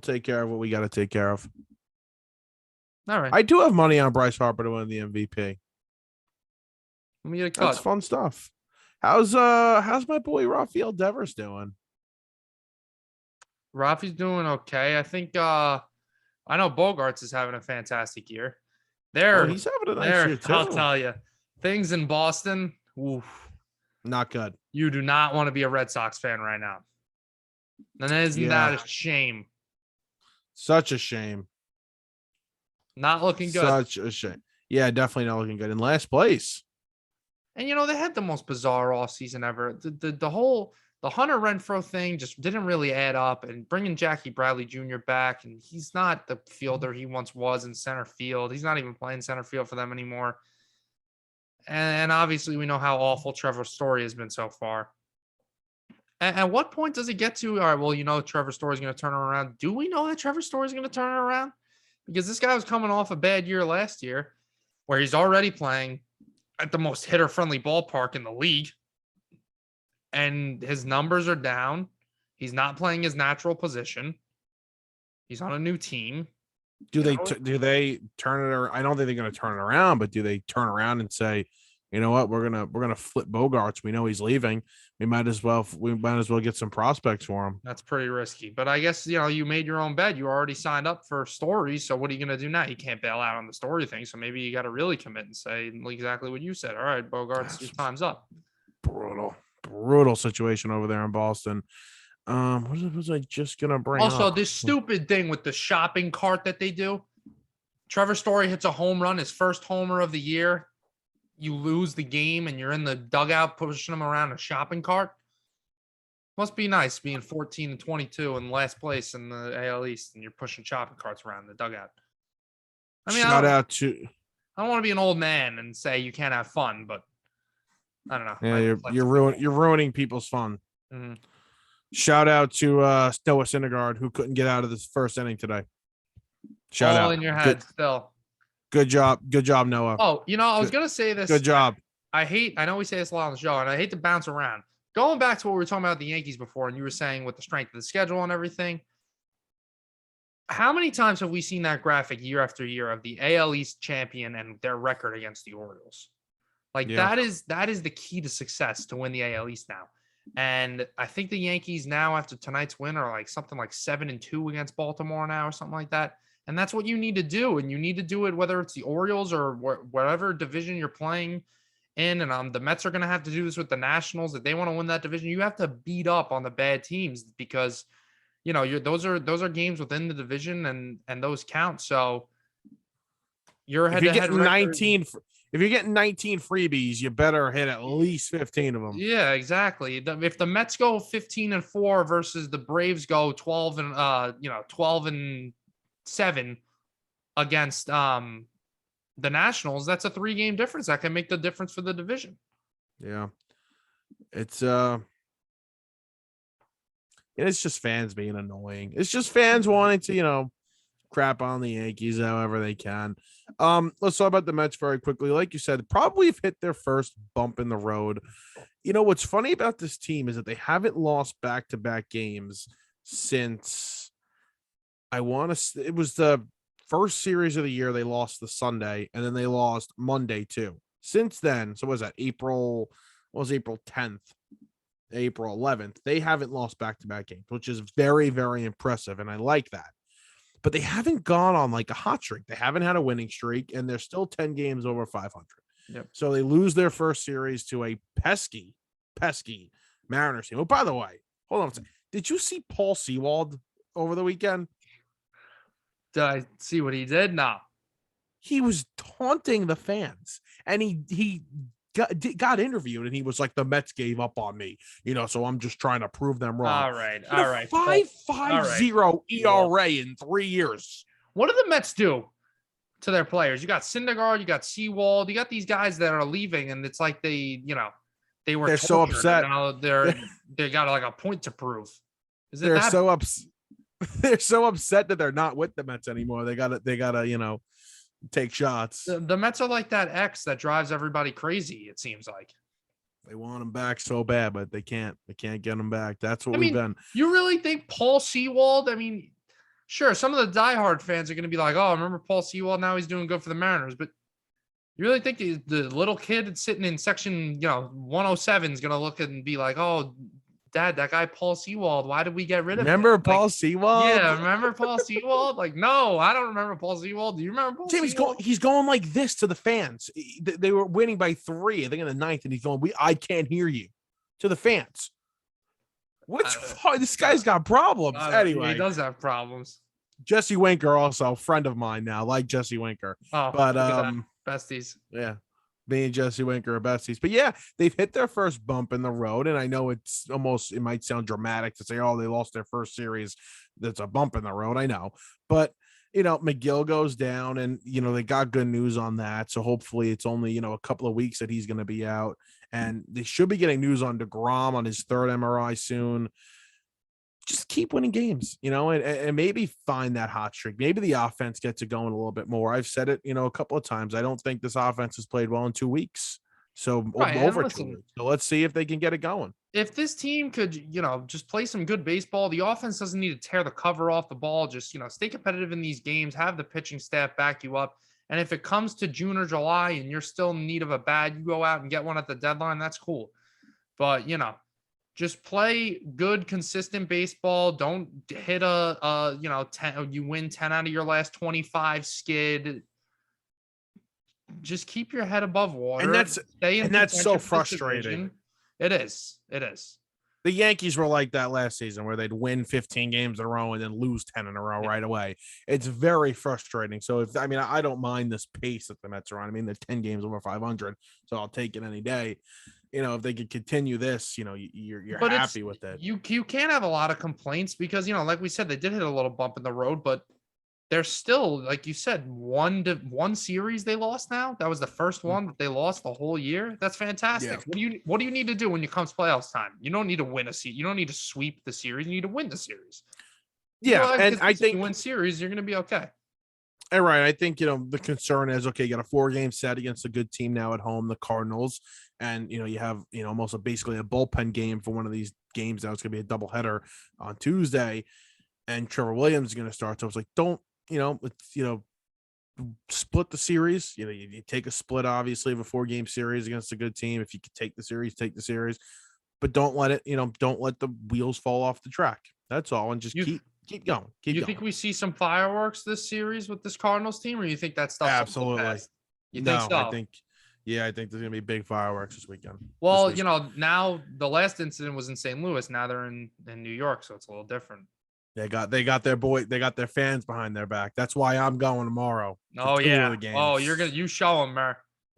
take care of what we got to take care of. All right. I do have money on Bryce Harper to win the MVP. Let me get a cut. That's fun stuff. How's my boy Rafael Devers doing? Rafi's doing okay. I think I know Bogarts is having a fantastic year. He's having a nice year too. I'll tell you, things in Boston, oof, not good. You do not want to be a Red Sox fan right now. And isn't that a shame? Such a shame. Not looking good. Such a shame. Yeah, definitely not looking good. In last place. And they had the most bizarre offseason ever. The Hunter Renfroe thing just didn't really add up, and bringing Jackie Bradley Jr. back, and he's not the fielder he once was in center field. He's not even playing center field for them anymore. And obviously we know how awful Trevor Story has been so far. And at what point does it get to, all right, well, Trevor Story's going to turn it around. Do we know that Trevor Story's going to turn it around? Because this guy was coming off a bad year last year where he's already playing at the most hitter-friendly ballpark in the league. And his numbers are down. He's not playing his natural position. He's on a new team. Do they turn it around? I don't think they're going to turn it around, but do they turn around and say, you know what, we're gonna flip Bogarts. We know he's leaving. We might as well get some prospects for him. That's pretty risky. But I guess you made your own bed. You already signed up for Story. So what are you gonna do now? You can't bail out on the Story thing. So maybe you got to really commit and say exactly what you said. All right, Bogarts, your time's up. Brutal situation over there in Boston. What was I just gonna bring also up? This stupid thing with the shopping cart that they do. Trevor Story hits a home run, his first homer of the year. You lose the game and you're in the dugout pushing them around a shopping cart. Must be nice being 14-22 in last place in the AL East and you're pushing shopping carts around the dugout. I mean, I don't want to be an old man and say you can't have fun, but I don't know. Yeah, you're ruining people's fun. Mm-hmm. Shout out to Noah Syndergaard, who couldn't get out of this first inning today. Shout out. All in your head still. Good job, Noah. Oh, I was gonna say this. Good job. I know we say this a lot on the show, and I hate to bounce around. Going back to what we were talking about the Yankees before, and you were saying with the strength of the schedule and everything. How many times have we seen that graphic year after year of the AL East champion and their record against the Orioles? Like Yeah. that is the key to success to win the AL East now. And I think the Yankees now after tonight's win are like something like 7-2 against Baltimore now or something like that. And that's what you need to do. And you need to do it whether it's the Orioles or whatever division you're playing in. And the Mets are going to have to do this with the Nationals if they want to win that division. You have to beat up on the bad teams because those are games within the division and those count. So your If you're head-to-head getting record. 19, if you're getting 19 freebies, you better hit at least 15 of them. Yeah, exactly. If the Mets go 15-4 versus the Braves go 12-7 against the Nationals, that's a 3-game difference. That can make the difference for the division. Yeah. It's just fans being annoying. It's just fans wanting to, crap on the Yankees however they can. Let's talk about the Mets very quickly. Like you said, probably have hit their first bump in the road. What's funny about this team is that they haven't lost back-to-back games since it was the first series of the year. They lost the Sunday and then they lost Monday too. Since then, so what was that April 10th, April 11th, they haven't lost back-to-back games, which is very, very impressive. And I like that. But they haven't gone on like a hot streak. They haven't had a winning streak, and they're still 10 games over 500. Yep. So they lose their first series to a pesky Mariners team. Oh, by the way, hold on a second. Did you see Paul Sewald over the weekend? Did I see what he did? No. He was taunting the fans, and he got interviewed, and he was like, the Mets gave up on me, so I'm just trying to prove them wrong. All right. 5.50 ERA in 3 years. What do the Mets do to their players? You got Syndergaard, you got Sewald, you got these guys that are leaving, and it's like they're so upset. Now they got like a point to prove. They're so upset that they're not with the Mets anymore. They gotta take shots. The Mets are like that X that drives everybody crazy, it seems like. They want them back so bad, but they can't get them back. That's what we've been. You really think Paul Sewald? I mean, sure, some of the diehard fans are going to be like, oh, remember Paul Sewald? Now he's doing good for the Mariners. But you really think the little kid sitting in section 107 is going to look and be like, oh, Dad, that guy Paul Sewald, why did we get rid of him? Remember Paul Sewald? Yeah, remember Paul Sewald? Like, no, I don't remember Paul Sewald. Do you remember Paul Sewald? He's going like this to the fans. They were winning by 3, I think, in the 9th, and he's going, I can't hear you, to the fans. This guy's got problems. Anyway, he does have problems. Jesse Winker, also a friend of mine now, like Jesse Winker. Oh, but besties. Yeah. Me and Jesse Winker are besties. But yeah, they've hit their first bump in the road. And I know it might sound dramatic to say, oh, they lost their first series. That's a bump in the road. I know. But, McGill goes down and, they got good news on that. So hopefully it's only, a couple of weeks that he's going to be out. And they should be getting news on DeGrom on his 3rd MRI soon. Just keep winning games, and maybe find that hot streak. Maybe the offense gets it going a little bit more. I've said it, a couple of times. I don't think this offense has played well in 2 weeks. So over 2 weeks. So let's see if they can get it going. If this team could, just play some good baseball, the offense doesn't need to tear the cover off the ball. Just, stay competitive in these games, have the pitching staff back you up. And if it comes to June or July and you're still in need of a bat, you go out and get one at the deadline. That's cool. But, just play good, consistent baseball. Don't hit 10. You win 10 out of your last 25 skid. Just keep your head above water. And that's so frustrating. It is. The Yankees were like that last season, where they'd win 15 games in a row and then lose 10 in a row right away. It's very frustrating. So I don't mind this pace that the Mets are on. They're 10 games over 500, so I'll take it any day. If they could continue this, you're happy with it. You can't have a lot of complaints because, like we said, they did hit a little bump in the road, but they're still, like you said, one series they lost now. That was the first one that they lost the whole year. That's fantastic. Yeah. What do you need to do when it comes playoffs time? You don't need to win a series. You don't need to sweep the series. You need to win the series. Yeah, and I think you win series, you're going to be okay. All right. I think, the concern is, okay, you got a 4-game set against a good team now at home, the Cardinals. And, you have, basically a bullpen game for one of these games. Now it's going to be a doubleheader on Tuesday. and Trevor Williams is going to start. So I was like, don't, it's, split the series. You take a split, obviously, of a 4-game series against a good team. If you could take the series, take the series, but don't let it, don't let the wheels fall off the track. That's all. And just You keep going. Keep you going. think we see some fireworks this series with this Cardinals team, or you think that stuff's a little Absolutely. past? You think No, so? I think there's going to be big fireworks this weekend. Well, now the last incident was in St. Louis. Now they're in New York, so it's a little different. They got their fans behind their back. That's why I'm going tomorrow. Oh Two yeah. of the games. Oh, you show them, man.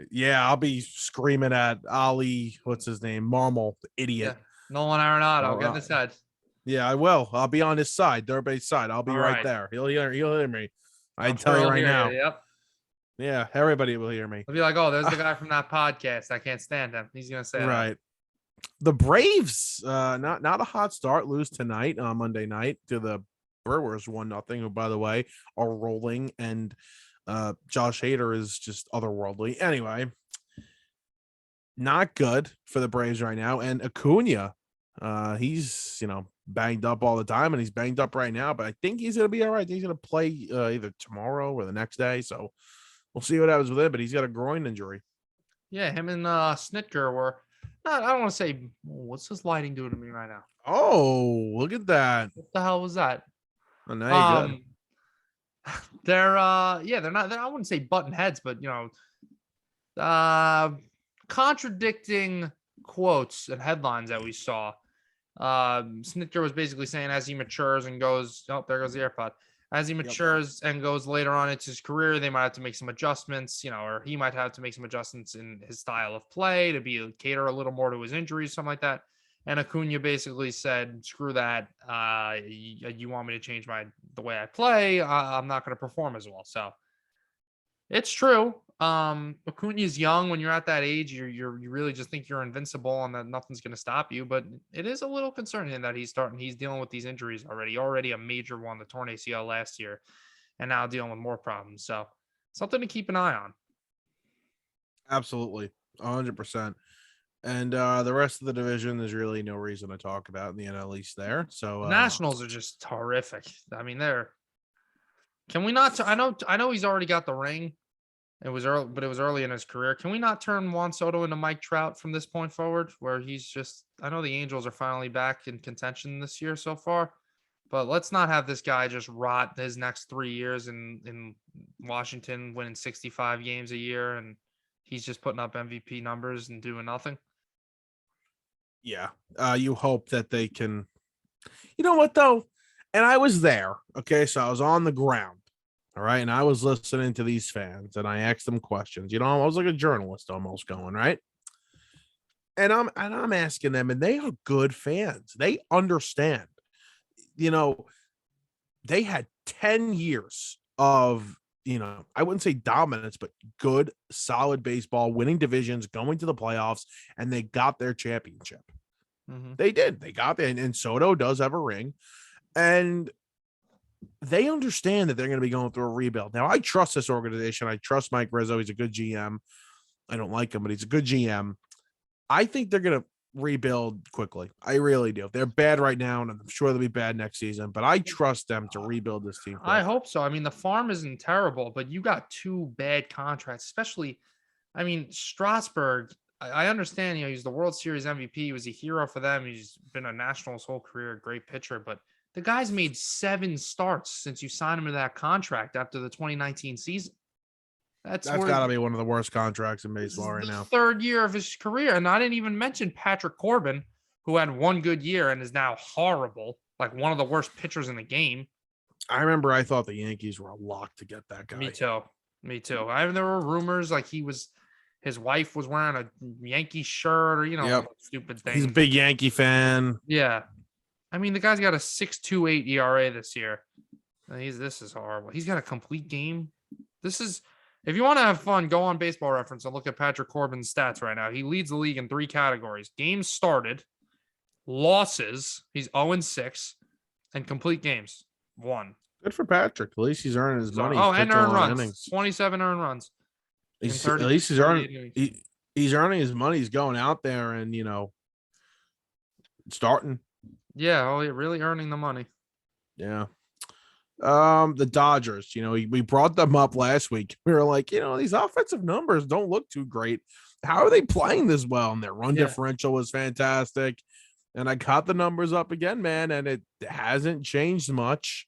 Yeah, I'll be screaming at Ali. What's his name? Marmol, the idiot. Yeah. Nolan Arenado, Oh, getting his head. Yeah, I will. I'll be on his side, Durbay's side. I'll be All right right. there. He'll hear me. I I'm tell sure you he'll right hear now. you. Yep. Yeah, everybody will hear me. I'll be like, oh, there's the guy from that podcast. I can't stand him. He's gonna say that. Right. The Braves, not a hot start, lose tonight on Monday night to the Brewers 1-0, who, by the way, are rolling, and Josh Hader is just otherworldly. Anyway, not good for the Braves right now. And Acuna, he's banged up all the time, and he's banged up right now, but I think he's gonna be all right. He's gonna play either tomorrow or the next day. So we'll see what happens with it, but he's got a groin injury. Yeah, him and Snitker were I don't want to say what's this lighting doing to me right now. Oh, look at that. What the hell was that? Oh, now you're good. They're I wouldn't say button heads, but contradicting quotes and headlines that we saw. Snitker was basically saying as he matures and goes, oh, there goes the AirPod. As he matures and goes later on into his career, they might have to make some adjustments, or he might have to make some adjustments in his style of play to cater a little more to his injuries, something like that. And Acuna basically said, screw that. You want me to change the way I play? I'm not going to perform as well. So it's true. Acuna is young. When you're at that age, you really just think you're invincible and that nothing's going to stop you. But it is a little concerning that he's dealing with these injuries already a major one, the torn ACL last year, and now dealing with more problems. So something to keep an eye on. Absolutely. 100%. And the rest of the division, there's really no reason to talk about in the NL East there. So The Nationals are just horrific. I mean, can we not? I know he's already got the ring. It was early, but it was early in his career. Can we not turn Juan Soto into Mike Trout from this point forward, where he's just? I know the Angels are finally back in contention this year so far, but let's not have this guy just rot his next 3 years in Washington, winning 65 games a year, and he's just putting up MVP numbers and doing nothing. Yeah, you hope that they can. You know what though? And I was there. Okay, so I was on the ground. All right. And I was listening to these fans and I asked them questions. I was like a journalist almost going, right? And I'm asking them, and they are good fans. They understand. They had 10 years of, I wouldn't say dominance, but good, solid baseball, winning divisions, going to the playoffs, and they got their championship. Mm-hmm. They did. They got there, and Soto does have a ring. And they understand that they're going to be going through a rebuild. Now, I trust this organization. I trust Mike Rizzo. He's a good GM. I don't like him, but he's a good GM. I think they're going to rebuild quickly. I really do. They're bad right now, and I'm sure they'll be bad next season, but I trust them to rebuild this team quickly. I hope so. I mean, the farm isn't terrible, but you got 2 bad contracts, especially, Strasburg. I understand, he's the World Series MVP. He was a hero for them. He's been a Nationals whole career, great pitcher, but the guy's made 7 starts since you signed him to that contract after the 2019 season. That's got to be one of the worst contracts in baseball right now. 3rd year of his career. And I didn't even mention Patrick Corbin, who had 1 good year and is now horrible, like one of the worst pitchers in the game. I remember I thought the Yankees were a lock to get that guy. Me too. There were rumors like his wife was wearing a Yankee shirt or, stupid thing. He's a big Yankee fan. Yeah. The guy's got a 6.28 ERA this year. This is horrible. He's got a complete game. If you want to have fun, go on Baseball Reference and look at Patrick Corbin's stats right now. He leads the league in 3 categories: games started, losses, he's 0-6, and complete games, 1. Good for Patrick. At least he's earning his money. And earned runs. Innings. 27 earned runs. At least he's earning. He's earning his money. He's going out there and starting. Yeah, really earning the money. Yeah. The Dodgers, we brought them up last week. We were like, these offensive numbers don't look too great. How are they playing this well? And their run Yeah. differential was fantastic. And I caught the numbers up again, man, and it hasn't changed much.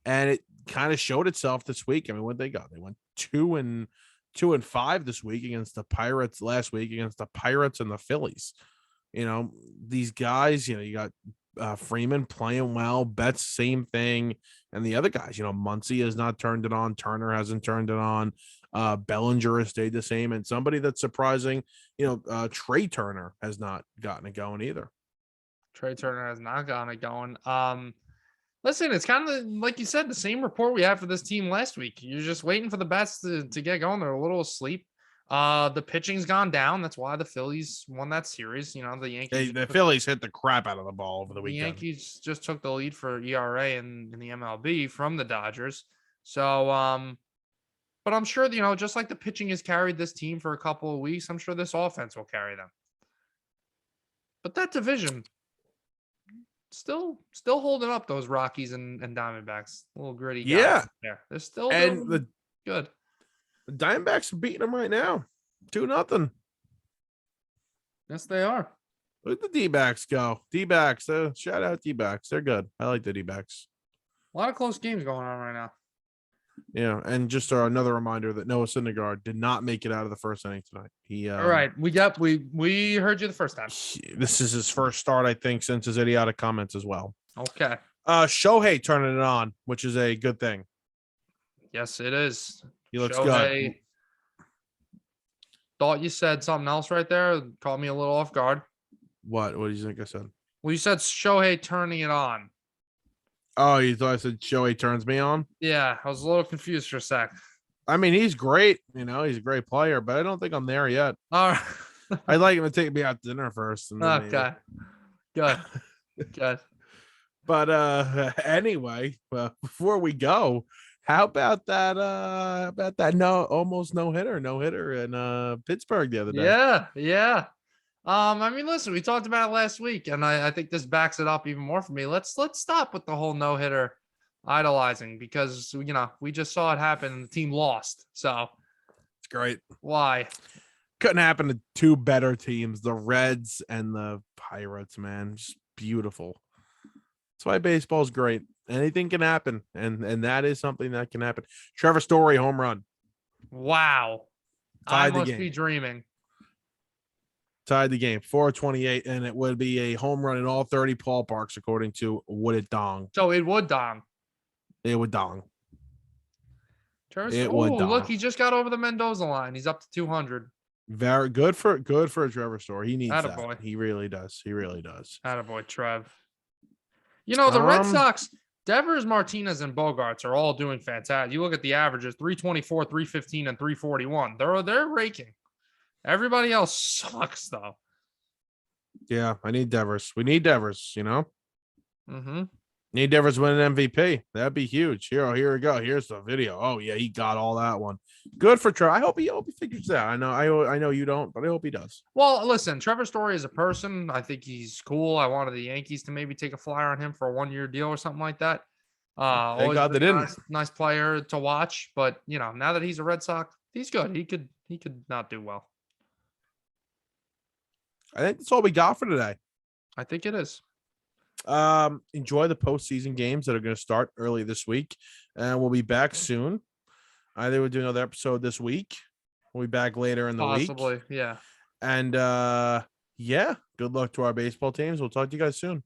And it kind of showed itself this week. I mean, what they got? They went 2-5 this week against the Pirates, last week against the Pirates and the Phillies. These guys, you got Freeman playing well, Betts, same thing. And the other guys, Muncy has not turned it on. Turner hasn't turned it on. Bellinger has stayed the same. And somebody that's surprising, Trey Turner has not gotten it going either. Trey Turner has not gotten it going. Listen, it's kind of like you said, the same report we had for this team last week. You're just waiting for the bats to get going. They're a little asleep. The pitching's gone down. That's why the Phillies won that series. The Yankees. The Phillies hit the crap out of the ball over the weekend. The Yankees just took the lead for ERA in the MLB from the Dodgers. So, but I'm sure, just like the pitching has carried this team for a couple of weeks, I'm sure this offense will carry them. But that division still holding up, those Rockies and Diamondbacks. A little gritty guys. Yeah. There. They're still and good. The Diamondbacks are beating them right now. 2-0. Yes, they are. Look at the D-backs go. D-backs. Shout out D-backs. They're good. I like the D-backs. A lot of close games going on right now. Yeah, and just another reminder that Noah Syndergaard did not make it out of the first inning tonight. All right, we heard you the first time. This is his first start, I think, since his idiotic comments as well. Okay. Shohei turning it on, which is a good thing. Yes, it is. He looks Shohei, good. Thought you said something else right there. Caught me a little off guard. What do you think I said? Well, you said Shohei turning it on. Oh, you thought I said Shohei turns me on? Yeah, I was a little confused for a sec. I mean, he's great. He's a great player, but I don't think I'm there yet. All right. I'd like him to take me out to dinner first. And then Okay. Good. Good. But anyway, before we go, how about that? Almost no hitter in Pittsburgh the other day. Yeah. I mean, listen, we talked about it last week, and I think this backs it up even more for me. Let's stop with the whole no-hitter idolizing, because we just saw it happen and the team lost. So It's great. Why? Couldn't happen to two better teams, the Reds and the Pirates, man. Just beautiful. That's why baseball's great. Anything can happen, and that is something that can happen. Trevor Story home run. Wow. Tied the I must game. be dreaming. Tied the game, 428, and it would be a home run in all 30 ballparks, according to Would It Dong. So it would dong. It would dong. It would dong. Look, he just got over the Mendoza line. He's up to 200. Very good for Trevor Story. He needs Attaboy. that. He really does. Attaboy, Trev. The Red Sox, Devers, Martinez, and Bogarts are all doing fantastic. You look at the averages, 324, 315, and 341. They're raking. Everybody else sucks, though. Yeah, I need Devers. We need Devers, Mm-hmm. Need Devers win an MVP. That'd be huge. Here we go. Here's the video. Oh yeah, he got all that one. Good for Trevor. I hope he figures it out. I know you don't, but I hope he does. Well, listen, Trevor Story is a person. I think he's cool. I wanted the Yankees to maybe take a flyer on him for a 1-year deal or something like that. Thank God they didn't. Nice player to watch, but now that he's a Red Sox, he's good. He could not do well. I think that's all we got for today. I think it is. Enjoy the postseason games that are going to start early this week, and we'll be back soon. Either we'll do another episode this week. We'll be back later in the week. Possibly, yeah. And good luck to our baseball teams. We'll talk to you guys soon.